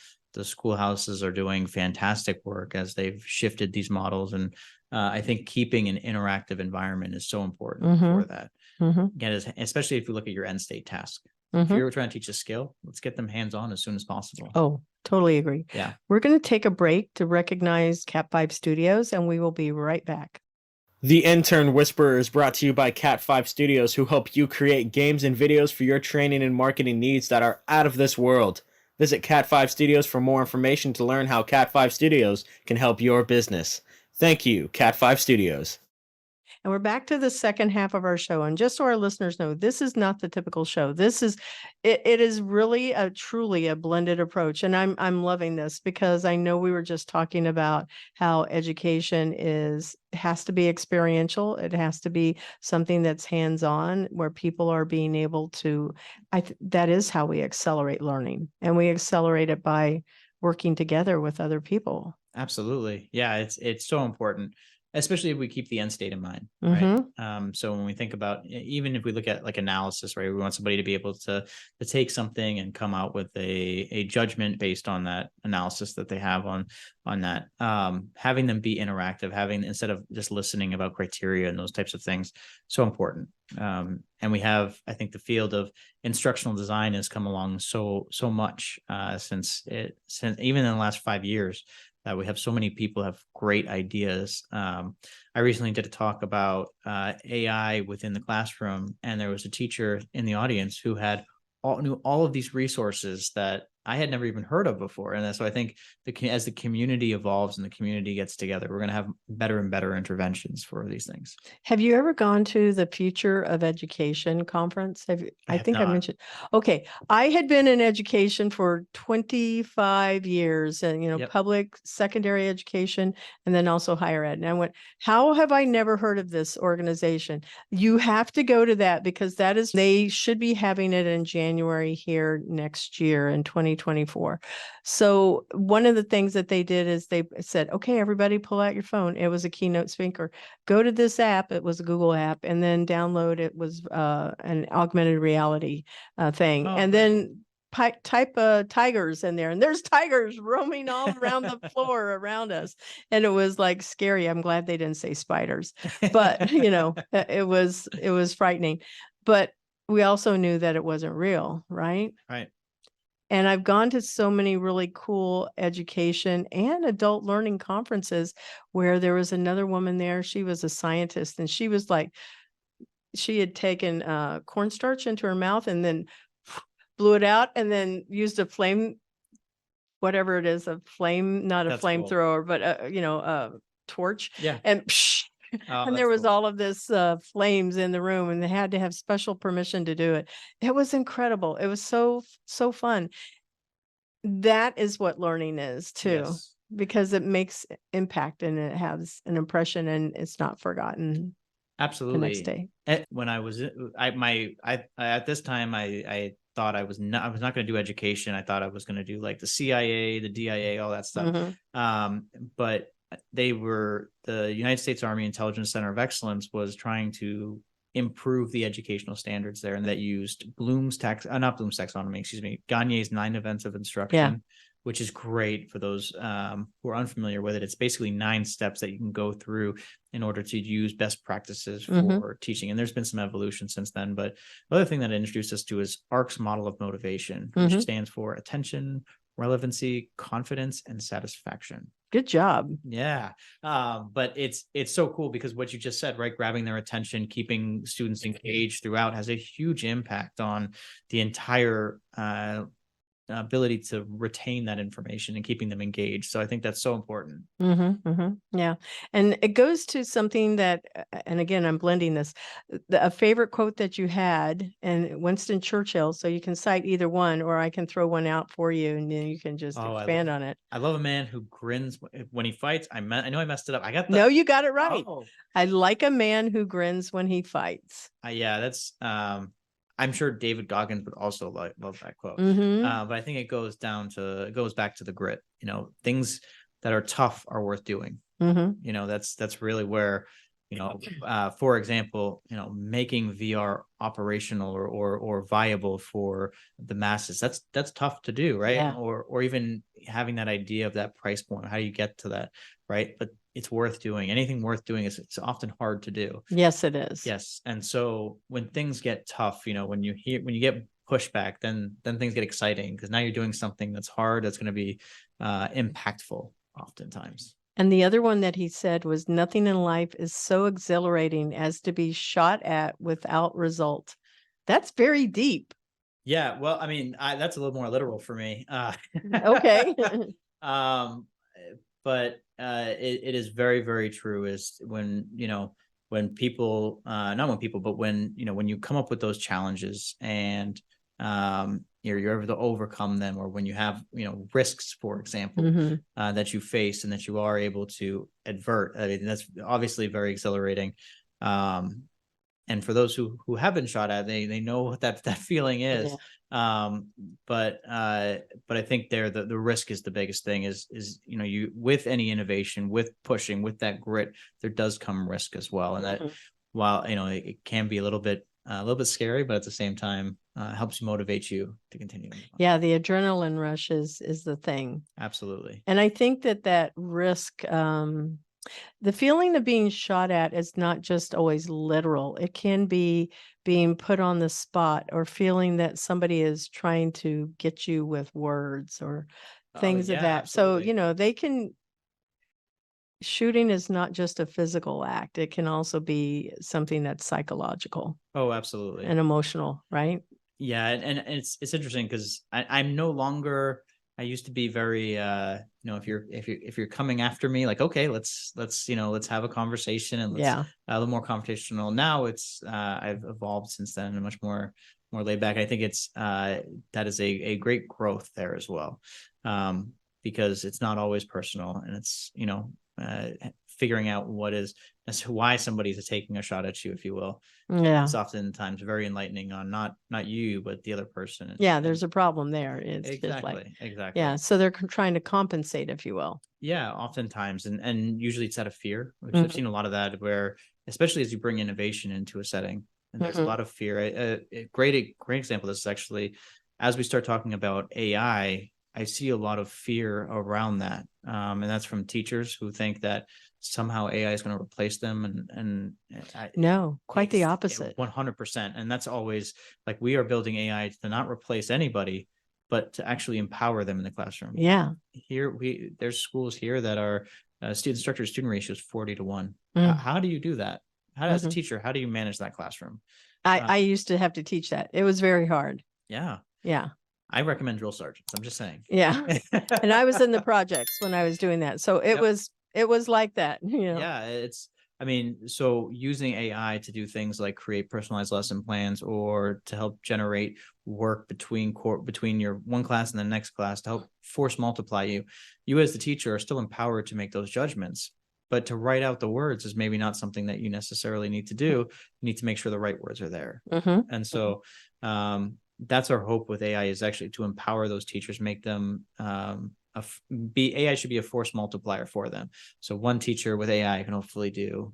schoolhouses are doing fantastic work as they've shifted these models. And I think keeping an interactive environment is so important for that. Again, especially if you look at your end state task. If you're trying to teach a skill, let's get them hands-on as soon as possible. Oh, totally agree. Yeah. We're going to take a break to recognize Cat 5 Studios, and we will be right back. The Intern Whisperer is brought to you by Cat 5 Studios, who help you create games and videos for your training and marketing needs that are out of this world. Visit Cat 5 Studios for more information to learn how Cat 5 Studios can help your business. Thank you, Cat 5 Studios. And we're back to the second half of our show. And just so our listeners know, this is not the typical show. It is really truly a blended approach. And I'm loving this, because I know we were just talking about how education has to be experiential. It has to be something that's hands-on, where people are being able to, that is how we accelerate learning. And we accelerate it by working together with other people. Absolutely. Yeah, it's so important, especially if we keep the end state in mind, right? So when we think about, even if we look at analysis, right, we want somebody to be able to take something and come out with a judgment based on that analysis that they have on that. Having them be interactive, instead of just listening about criteria and those types of things, so important. And we have, I think, the field of instructional design has come along so much since even in the last 5 years. We have so many people have great ideas. I recently did a talk about AI within the classroom, and there was a teacher in the audience who knew all of these resources that I had never even heard of before. And so I think as the community evolves and the community gets together, we're going to have better and better interventions for these things. Have you ever gone to the Future of Education conference? I think I mentioned. Okay. I had been in education for 25 years, and, public secondary education, and then also higher ed. And I went, how have I never heard of this organization? You have to go to that, because they should be having it in January here next year in 2024. So one of the things that they did is they said, okay, everybody pull out your phone. It was a keynote speaker. Go to this app. It was a Google app, and then download. It was an augmented reality thing. And then type tigers in there, and there's tigers roaming all around the floor around us. And it was scary. I'm glad they didn't say spiders, but it was frightening. But we also knew that it wasn't real, right? Right. And I've gone to so many really cool education and adult learning conferences where there was another woman there. She was a scientist, and she was she had taken cornstarch into her mouth and then blew it out, and then used a flame, whatever it is, not a flamethrower, but a torch. Yeah. And Oh, And that's there was cool. all of this flames in the room, and they had to have special permission to do it. It was incredible. It was so fun. That is what learning is too, Yes. because it makes impact and it has an impression and it's not forgotten the next Absolutely. day. When I was at this time I thought I was not going to do education. I thought I was going to do like the CIA, the DIA, all that stuff. Mhm. But the United States Army Intelligence Center of Excellence was trying to improve the educational standards there, and that used not Bloom's taxonomy, excuse me, Gagne's 9 events of instruction, which is great for those who are unfamiliar with it. It's basically 9 steps that you can go through in order to use best practices for teaching. And there's been some evolution since then. But the other thing that it introduced us to is ARC's model of motivation, which stands for attention, relevancy, confidence, and satisfaction. Good job. Yeah. But it's so cool because what you just said, right? Grabbing their attention, keeping students engaged throughout has a huge impact on the entire ability to retain that information and keeping them engaged. So I think that's so important. Yeah. And it goes to something that, and again, I'm blending this, a favorite quote that you had, and Winston Churchill. So you can cite either one, or I can throw one out for you and then you can just expand on it. I love a man who grins when he fights. I know I messed it up. No, you got it right. Oh. I like a man who grins when he fights. Yeah, that's I'm sure David Goggins would also love that quote. Mhm. But I think it goes back to the grit. Things that are tough are worth doing. Mhm. That's really where, for example, making VR operational or viable for the masses. That's tough to do, right? Yeah. Or even having that idea of that price point. How do you get to that, right? But it's worth doing. Anything worth doing it's often hard to do. Yes, it is. Yes. And so when things get tough, when you get pushback, then things get exciting because now you're doing something that's hard, that's going to be impactful oftentimes. And the other one that he said was, nothing in life is so exhilarating as to be shot at without result. That's very deep. Yeah. Well, I mean, that's a little more literal for me. Okay. But it is very, very true is when people, not when people, but when you come up with those challenges and you're able to overcome them, or when you have risks, for example, that you face and that you are able to avert. I mean, that's obviously very exhilarating. And for those who have been shot at, they know what that feeling is. But I think the risk is the biggest thing. Is you with any innovation, with pushing, with that grit, there does come risk as well. And that while it can be a little bit scary, but at the same time helps motivate you to continue. Yeah, the adrenaline rush is the thing. Absolutely. And I think that risk, the feeling of being shot at is not just always literal. It can be being put on the spot, or feeling that somebody is trying to get you with words or things of that. Absolutely. So, shooting is not just a physical act. It can also be something that's psychological. Oh, absolutely. And emotional, right? Yeah. And it's interesting because I'm no longer, I used to be very, if you're coming after me, like, okay, let's have a conversation and let's a little more confrontational. Now it's, I've evolved since then and much more laid back. I think it's, that is a great growth there as well. Because it's not always personal, and it's, figuring out why somebody's taking a shot at you, if you will. Yeah. It's oftentimes very enlightening on not you, but the other person. Yeah, there's a problem there. It's exactly. Yeah, so they're trying to compensate, if you will. Yeah, oftentimes, and usually it's out of fear, which I've seen a lot of that, where especially as you bring innovation into a setting, and there's a lot of fear. A great example of this is actually, as we start talking about AI, I see a lot of fear around that, and that's from teachers who think that somehow AI is going to replace them, and no, quite the opposite. 100%. And that's always like, we are building AI to not replace anybody, but to actually empower them in the classroom. Yeah. There's schools here that are student ratio is 40-1. How do you do that? As a teacher, how do you manage that classroom? I used to have to teach that. It was very hard. Yeah. Yeah. I recommend drill sergeants. I'm just saying. Yeah. And I was in the projects when I was doing that. So it was like that, Yeah, I mean, so using AI to do things like create personalized lesson plans or to help generate work between your one class and the next class to help force multiply you as the teacher are still empowered to make those judgments. But to write out the words is maybe not something that you necessarily need to do. You need to make sure the right words are there. And so that's our hope with AI, is actually to empower those teachers, make them AI should be a force multiplier for them. So one teacher with AI can hopefully do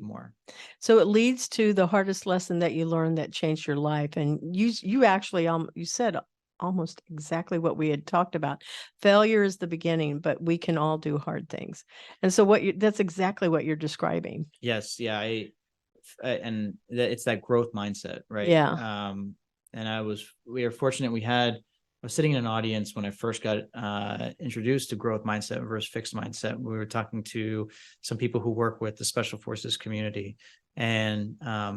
more. So it leads to the hardest lesson that you learned that changed your life. And you actually you said almost exactly what we had talked about. Failure is the beginning, but we can all do hard things. And so that's exactly what you're describing. Yes. Yeah. It's that growth mindset, right? Yeah. And we were fortunate. I was sitting in an audience when I first got introduced to growth mindset versus fixed mindset. We were talking to some people who work with the special forces community, and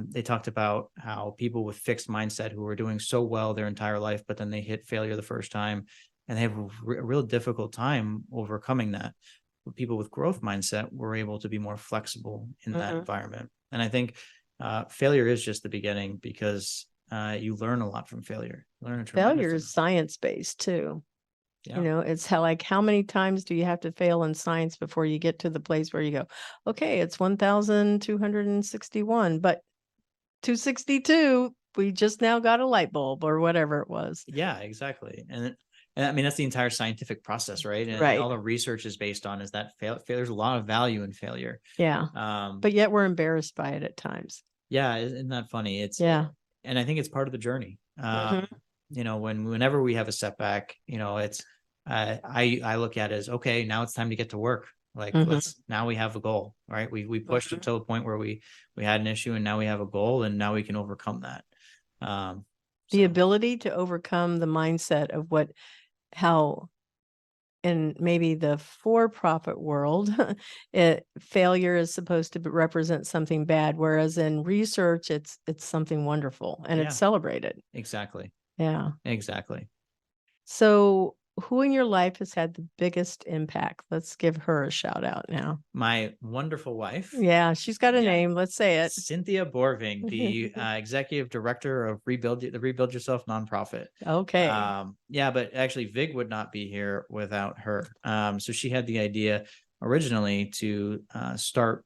they talked about how people with fixed mindset who were doing so well their entire life, but then they hit failure the first time, and they have a real difficult time overcoming that. But people with growth mindset were able to be more flexible in that environment. And I think failure is just the beginning, because you learn a lot from failure. Failure is science-based too. Yeah. It's how many times do you have to fail in science before you get to the place where you go, okay, it's 1,261, but 262, we just now got a light bulb or whatever it was. Yeah, exactly. And I mean, that's the entire scientific process, right? And all the research is based on is that there's a lot of value in failure. Yeah. But yet we're embarrassed by it at times. Yeah. Isn't that funny? And I think it's part of the journey. Whenever we have a setback, it's I look at it as, okay, now it's time to get to work. Like now we have a goal, right? We pushed until the point where we had an issue, and now we have a goal, and now we can overcome that. The ability to overcome the mindset of how in maybe the for-profit world, failure is supposed to represent something bad, whereas in research, it's something wonderful and it's celebrated. Exactly. Yeah. Exactly. So who in your life has had the biggest impact? Let's give her a shout out now. My wonderful wife. Yeah, she's got a name. Let's say it. Cynthia Borgwing, the executive director of the Rebuild Yourself nonprofit. Okay. But actually Vig would not be here without her. So she had the idea originally to start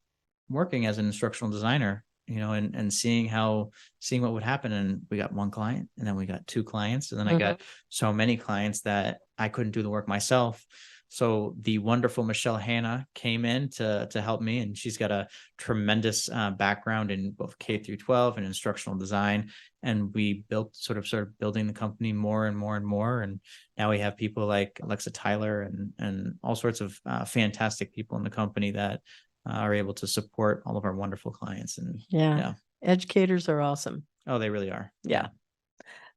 working as an instructional designer, and seeing what would happen. And we got one client, and then we got two clients, and then I got so many clients that I couldn't do the work myself. So the wonderful Michelle Hanna came in to help me, and she's got a tremendous background in both K through 12 and instructional design. And we started building the company more and more and more. And now we have people like Alexa Tyler and all sorts of fantastic people in the company that are able to support all of our wonderful clients. And educators are awesome. Oh, they really are. Yeah.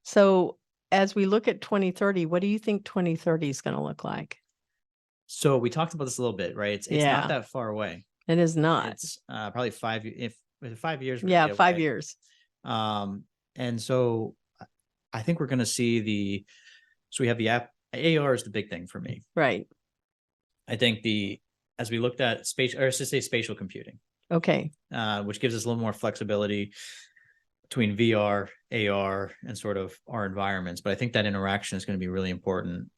So as we look at 2030, what do you think 2030 is going to look like? So we talked about this a little bit, right? It's not that far away. It is not. It's probably 5 years. Yeah, 5 years. And so I think we're going to see so we have the app. AR is the big thing for me. Right. I think as we looked at spatial computing. Okay. Which gives us a little more flexibility between VR, AR, and sort of our environments. But I think that interaction is going to be really important.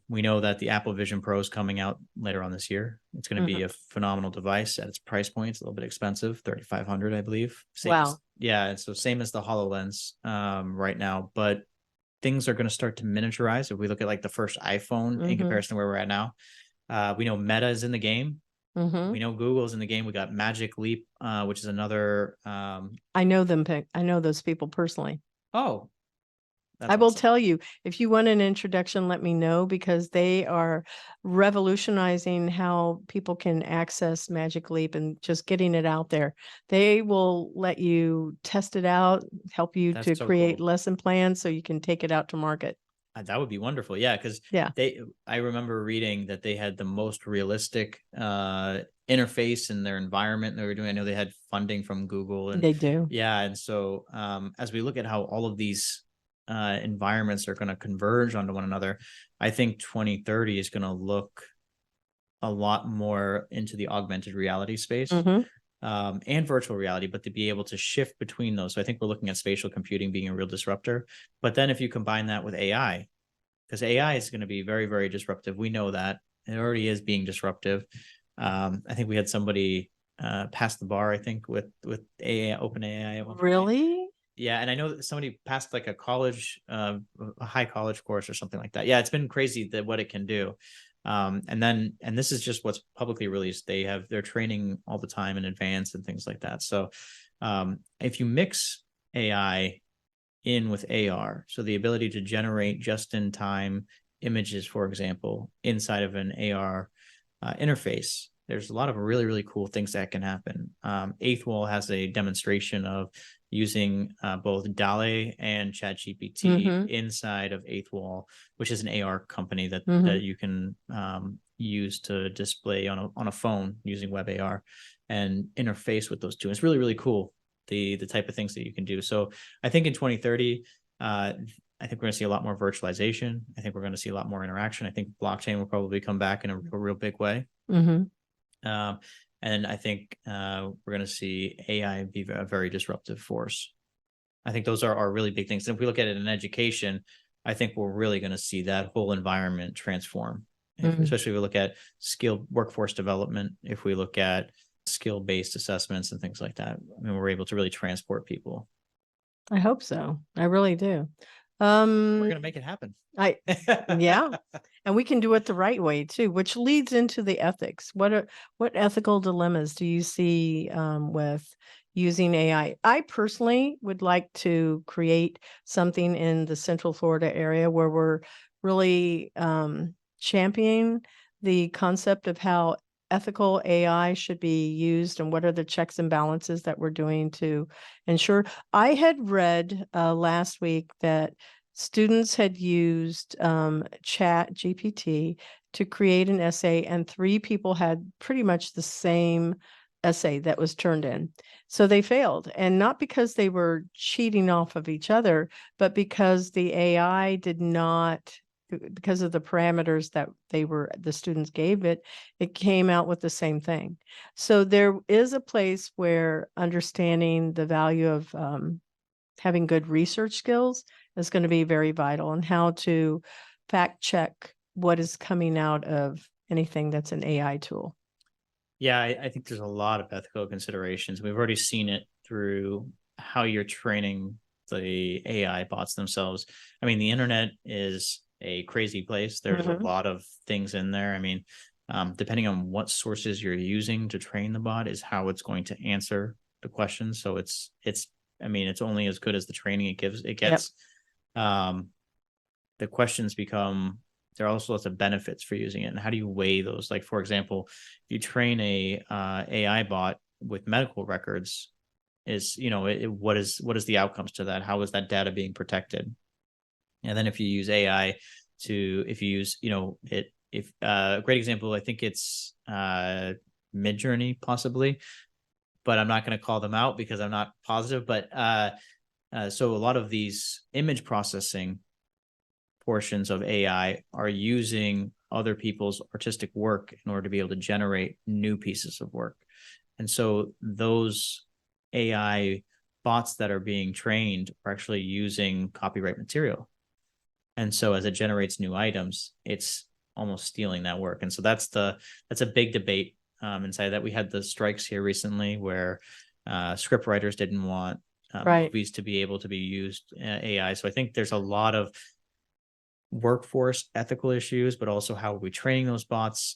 We know that the Apple Vision Pro is coming out later on this year. It's going to be a phenomenal device at its price point. It's a little bit expensive, $3,500, I believe. Wow. Yeah. So same as the HoloLens right now, but things are going to start to miniaturize. If we look at like the first iPhone in comparison to where we're at now, we know Meta is in the game. We know Google's in the game. We got Magic Leap, which is another. I know them. I know those people personally. Oh, I will tell you, if you want an introduction, let me know, because they are revolutionizing how people can access Magic Leap and just getting it out there. They will let you test it out, help you to create lesson plans so you can take it out to market. That would be wonderful. Yeah. Because I remember reading that they had the most realistic interface in their environment they were doing. I know they had funding from Google. And they do. Yeah. And so as we look at how all of these environments are going to converge onto one another, I think 2030 is going to look a lot more into the augmented reality space. And virtual reality, but to be able to shift between those. So I think we're looking at spatial computing being a real disruptor. But then if you combine that with AI, because AI is going to be very, very disruptive. We know that it already is being disruptive. I think we had somebody pass the bar, I think, with AI, open AI. Really? Yeah. And I know that somebody passed like a high college course or something like that. Yeah, it's been crazy that what it can do. And this is just what's publicly released. They're training all the time in advance and things like that. So if you mix AI in with AR, so the ability to generate just-in-time images, for example, inside of an AR interface, there's a lot of really, really cool things that can happen. Eighth Wall has a demonstration of using both DALL-E and ChatGPT inside of Eighth Wall, which is an AR company that you can use to display on a phone using web AR and interface with those two. It's really, really cool, the type of things that you can do. So I think in 2030, I think we're going to see a lot more virtualization. I think we're going to see a lot more interaction. I think blockchain will probably come back in a real big way. And I think we're going to see AI be a very disruptive force. I think those are really big things. And if we look at it in education, I think we're really going to see that whole environment transform, especially if we look at skilled workforce development, if we look at skill-based assessments and things like that. I mean, we're able to really transport people. I hope so. I really do. We're going to make it happen. Yeah. And we can do it the right way too, which leads into the ethics. What ethical dilemmas do you see with using AI? I personally would like to create something in the Central Florida area where we're really championing the concept of how ethical AI should be used and what are the checks and balances that we're doing to ensure. I had read last week that students had used Chat GPT to create an essay, and 3 people had pretty much the same essay that was turned in. So they failed, and not because they were cheating off of each other, but because the AI did not, because of the parameters that the students gave it, it came out with the same thing. So there is a place where understanding the value of having good research skills is going to be very vital, and how to fact check what is coming out of anything that's an AI tool. Yeah, I think there's a lot of ethical considerations. We've already seen it through how you're training the AI bots themselves. I mean, the internet is a crazy place. There's a lot of things in there. I mean, depending on what sources you're using to train the bot is how it's going to answer the questions. So it's only as good as the training it gets. The questions become, there are also lots of benefits for using it. And how do you weigh those? Like, for example, if you train a AI bot with medical records, what is the outcomes to that? How is that data being protected? And then if you use AI a great example, I think it's Midjourney possibly, but I'm not going to call them out because I'm not positive. But so a lot of these image processing portions of AI are using other people's artistic work in order to be able to generate new pieces of work. And so those AI bots that are being trained are actually using copyright material. And so as it generates new items, it's almost stealing that work. And so that's a big debate inside that. We had the strikes here recently where script writers didn't want movies to be able to be used AI. So I think there's a lot of workforce ethical issues, but also how are we training those bots?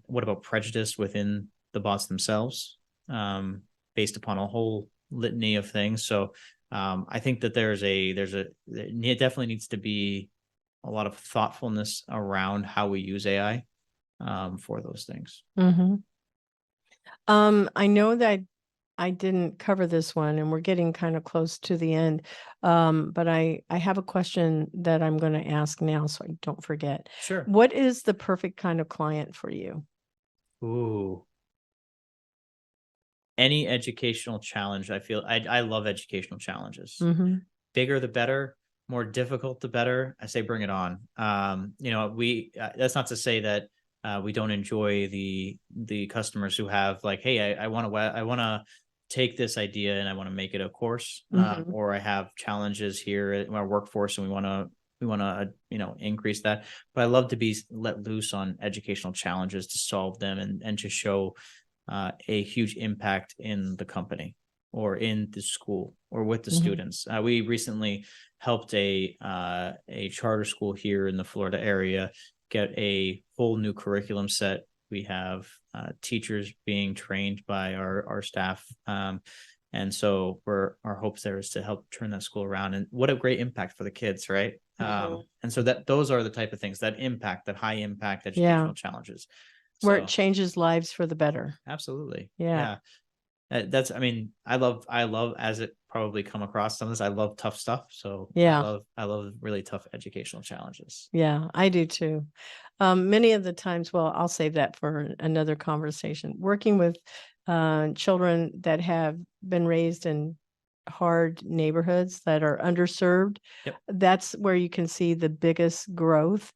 What about prejudice within the bots themselves, based upon a whole litany of things? So I think that it definitely needs to be a lot of thoughtfulness around how we use AI for those things. I know that I didn't cover this one, and we're getting kind of close to the end. But I have a question that I'm going to ask now so I don't forget. Sure. What is the perfect kind of client for you? Ooh. Any educational challenge. I love educational challenges. Bigger the better, more difficult the better. I say bring it on. That's not to say that We don't enjoy the customers who have like, hey, I want to take this idea and I want to make it a course, or I have challenges here in our workforce and we want to increase that. But I love to be let loose on educational challenges to solve them and to show a huge impact in the company or in the school or with the students. We recently helped a charter school here in the Florida area get a full new curriculum set. We have teachers being trained by our staff. And so our hopes there is to help turn that school around. And what a great impact for the kids, right? And so those are the type of things that impact, that high impact educational challenges. Where it changes lives for the better. Absolutely. Yeah. I love as it probably come across some of this. I love tough stuff. So I love really tough educational challenges. Yeah, I do too. Many of the times, well, I'll save that for another conversation. Working with children that have been raised in hard neighborhoods that are underserved, that's where you can see the biggest growth.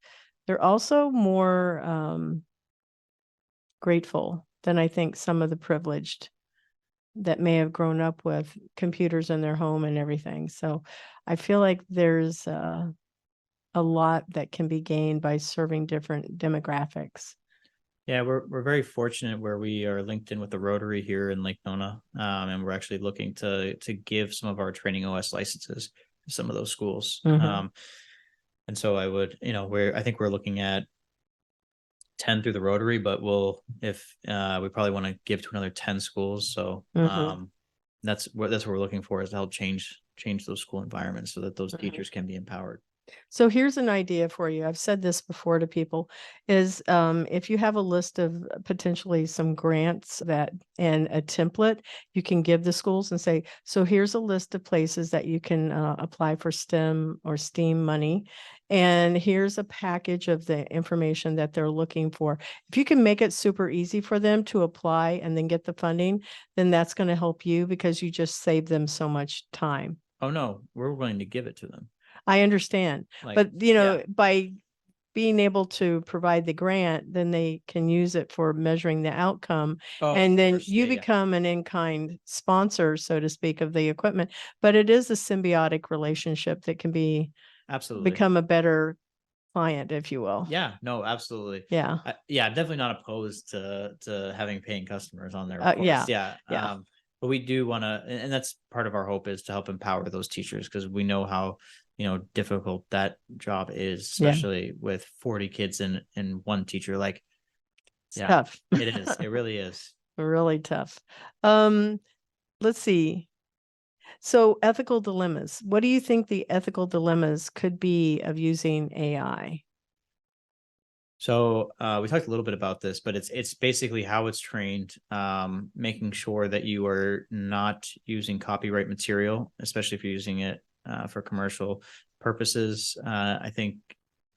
They're also more grateful than I think some of the privileged that may have grown up with computers in their home and everything. So I feel like there's a lot that can be gained by serving different demographics. Yeah, we're very fortunate where we are linked in with the Rotary here in Lake Nona, and we're actually looking to give some of our training OS licenses to some of those schools. And so I think we're looking at 10 through the Rotary, but we probably want to give to another 10 schools. So that's what we're looking for, is to help change those school environments so that those teachers can be empowered. So here's an idea for you. I've said this before to people, is if you have a list of potentially some grants and a template, you can give the schools and say, so here's a list of places that you can apply for STEM or STEAM money. And here's a package of the information that they're looking for. If you can make it super easy for them to apply and then get the funding, then that's going to help you because you just save them so much time. Oh, no, we're willing to give it to them. I understand, but by being able to provide the grant, then they can use it for measuring the outcome. And then you become an in-kind sponsor, so to speak, of the equipment. But it is a symbiotic relationship that can become a better client, if you will. Yeah, no, absolutely. Yeah. Definitely not opposed to having paying customers on there. Of course. But we do want to, and that's part of our hope, is to help empower those teachers, because we know how difficult that job is, especially with 40 kids and one teacher. Like, it's tough. It is. It really is. Really tough. Let's see. So ethical dilemmas. What do you think the ethical dilemmas could be of using AI? So we talked a little bit about this, but it's basically how it's trained, making sure that you are not using copyright material, especially if you're using it for commercial purposes. I think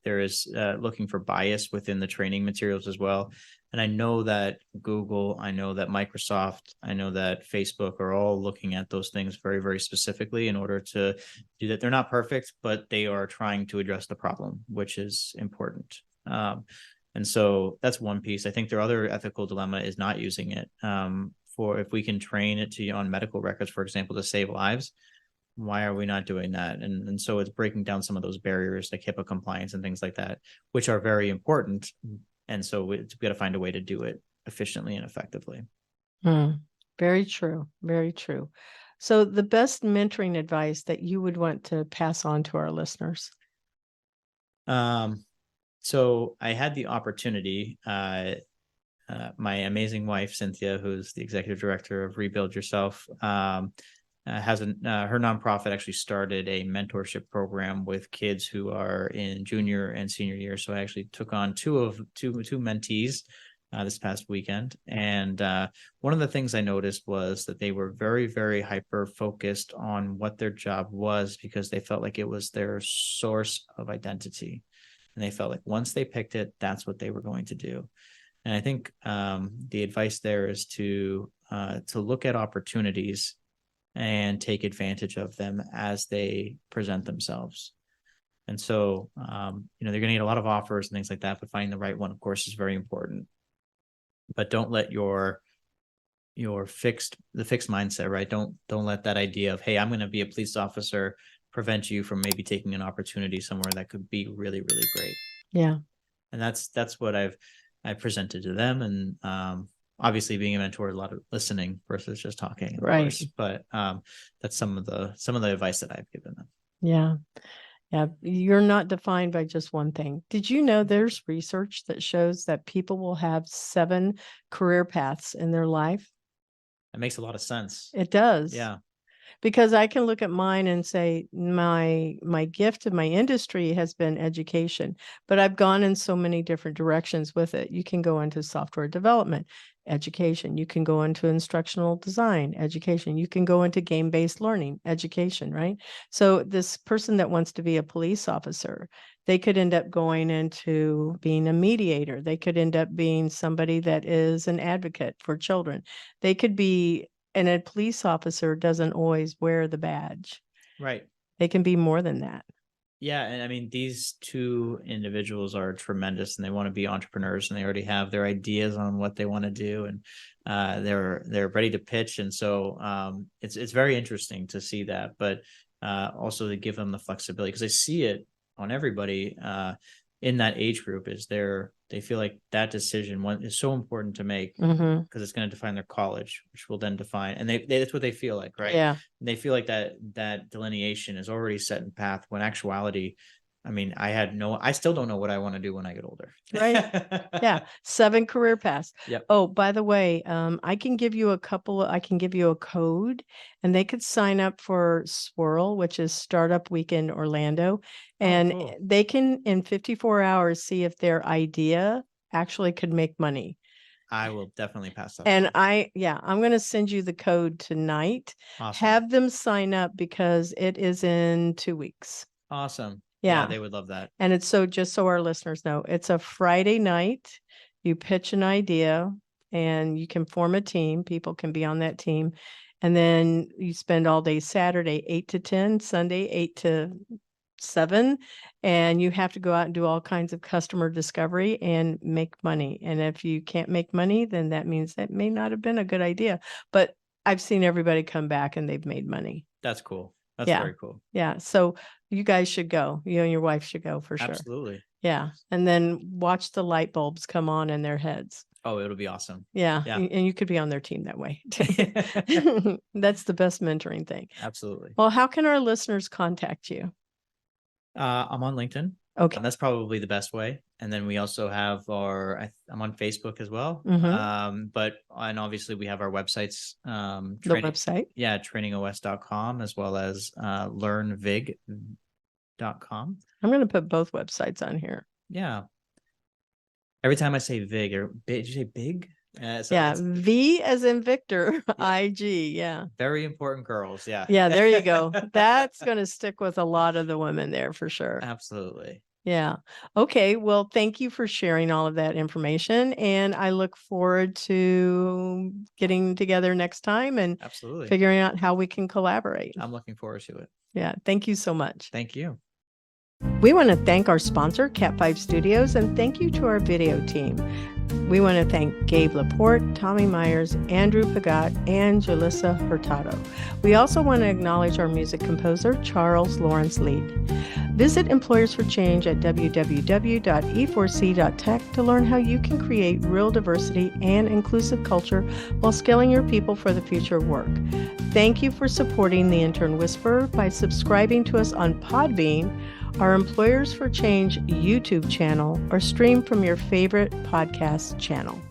there is looking for bias within the training materials as well. And I know that Google, I know that Microsoft, I know that Facebook are all looking at those things very, very specifically in order to do that. They're not perfect, but they are trying to address the problem, which is important. And so that's one piece. I think their other ethical dilemma is not using it. For if we can train it on medical records, for example, to save lives, why are we not doing that? And so it's breaking down some of those barriers like HIPAA compliance and things like that, which are very important. And so we've got to find a way to do it efficiently and effectively. Very true. Very true. So the best mentoring advice that you would want to pass on to our listeners? So I had the opportunity, my amazing wife, Cynthia, who's the executive director of Rebuild Yourself, has her nonprofit actually started a mentorship program with kids who are in junior and senior year. So I actually took on two mentees this past weekend. And one of the things I noticed was that they were very, very hyper focused on what their job was, because they felt like it was their source of identity. And they felt like once they picked it, that's what they were going to do. And I think the advice there is to look at opportunities and take advantage of them as they present themselves. And so, they're going to get a lot of offers and things like that, but finding the right one, of course, is very important. But don't let the fixed mindset, right? Don't let that idea of, hey, I'm going to be a police officer prevent you from maybe taking an opportunity somewhere that could be really, really great. Yeah. And that's what I presented to them. And obviously being a mentor, a lot of listening versus just talking, of Right. course. But that's some of the advice that I've given them. Yeah. Yeah. You're not defined by just one thing. Did you know there's research that shows that people will have 7 career paths in their life? It makes a lot of sense. It does. Yeah. Because I can look at mine and say my gift in my industry has been education, but I've gone in so many different directions with it. You can go into software development, education. You can go into instructional design, education. You can go into game-based learning, education, right? So this person that wants to be a police officer, they could end up going into being a mediator. They could end up being somebody that is an advocate for children. They could be, and a police officer doesn't always wear the badge. Right. They can be more than that. Yeah. And I mean, these 2 individuals are tremendous and they want to be entrepreneurs and they already have their ideas on what they want to do. And they're ready to pitch. And so it's very interesting to see that, but also to give them the flexibility, because I see it on everybody in that age group, is they feel like that decision is so important to make, because it's going to define their college, which will then define, and that's what they feel like, right? Yeah. And they feel like that delineation is already set in path, when actuality, I mean, I still don't know what I want to do when I get older. Right. Yeah. 7 career paths. Yep. Oh, by the way, I can give you a code, and they could sign up for Swirl, which is Startup Weekend Orlando. And cool. they can, in 54 hours, see if their idea actually could make money. I will definitely pass that. And I'm going to send you the code tonight. Awesome. Have them sign up because it is in 2 weeks. Awesome. Yeah. They would love that. And it's just so our listeners know, it's a Friday night. You pitch an idea and you can form a team. People can be on that team. And then you spend all day Saturday, 8 to 10, Sunday, 8 to 7. And you have to go out and do all kinds of customer discovery and make money. And if you can't make money, then that means that may not have been a good idea. But I've seen everybody come back and they've made money. That's cool. That's very cool. Yeah. So you guys should go. You and your wife should go for sure. Absolutely. Yeah. And then watch the light bulbs come on in their heads. Oh, it'll be awesome. Yeah. And you could be on their team that way. That's the best mentoring thing. Absolutely. Well, how can our listeners contact you? I'm on LinkedIn. Okay. That's probably the best way. And then we also have I'm on Facebook as well. And obviously we have our websites. The website? Yeah, trainingos.com, as well as learnvig.com. I'm going to put both websites on here. Yeah. Every time I say Vig, did you say big? V as in Victor, IG. Yeah. Very important girls. Yeah. Yeah, there you go. That's going to stick with a lot of the women there for sure. Absolutely. Yeah. Okay. Well, thank you for sharing all of that information. And I look forward to getting together next time and absolutely figuring out how we can collaborate. I'm looking forward to it. Yeah. Thank you so much. Thank you. We want to thank our sponsor, Cat 5 Studios, and thank you to our video team. We want to thank Gabe Laporte, Tommy Myers, Andrew Pagat, and Jalissa Hurtado. We also want to acknowledge our music composer, Charles Lawrence Lead. Visit Employers for Change at www.e4c.tech to learn how you can create real diversity and inclusive culture while scaling your people for the future of work. Thank you for supporting the Intern Whisperer by subscribing to us on Podbean, our Employers for Change YouTube channel, or stream from your favorite podcast channel.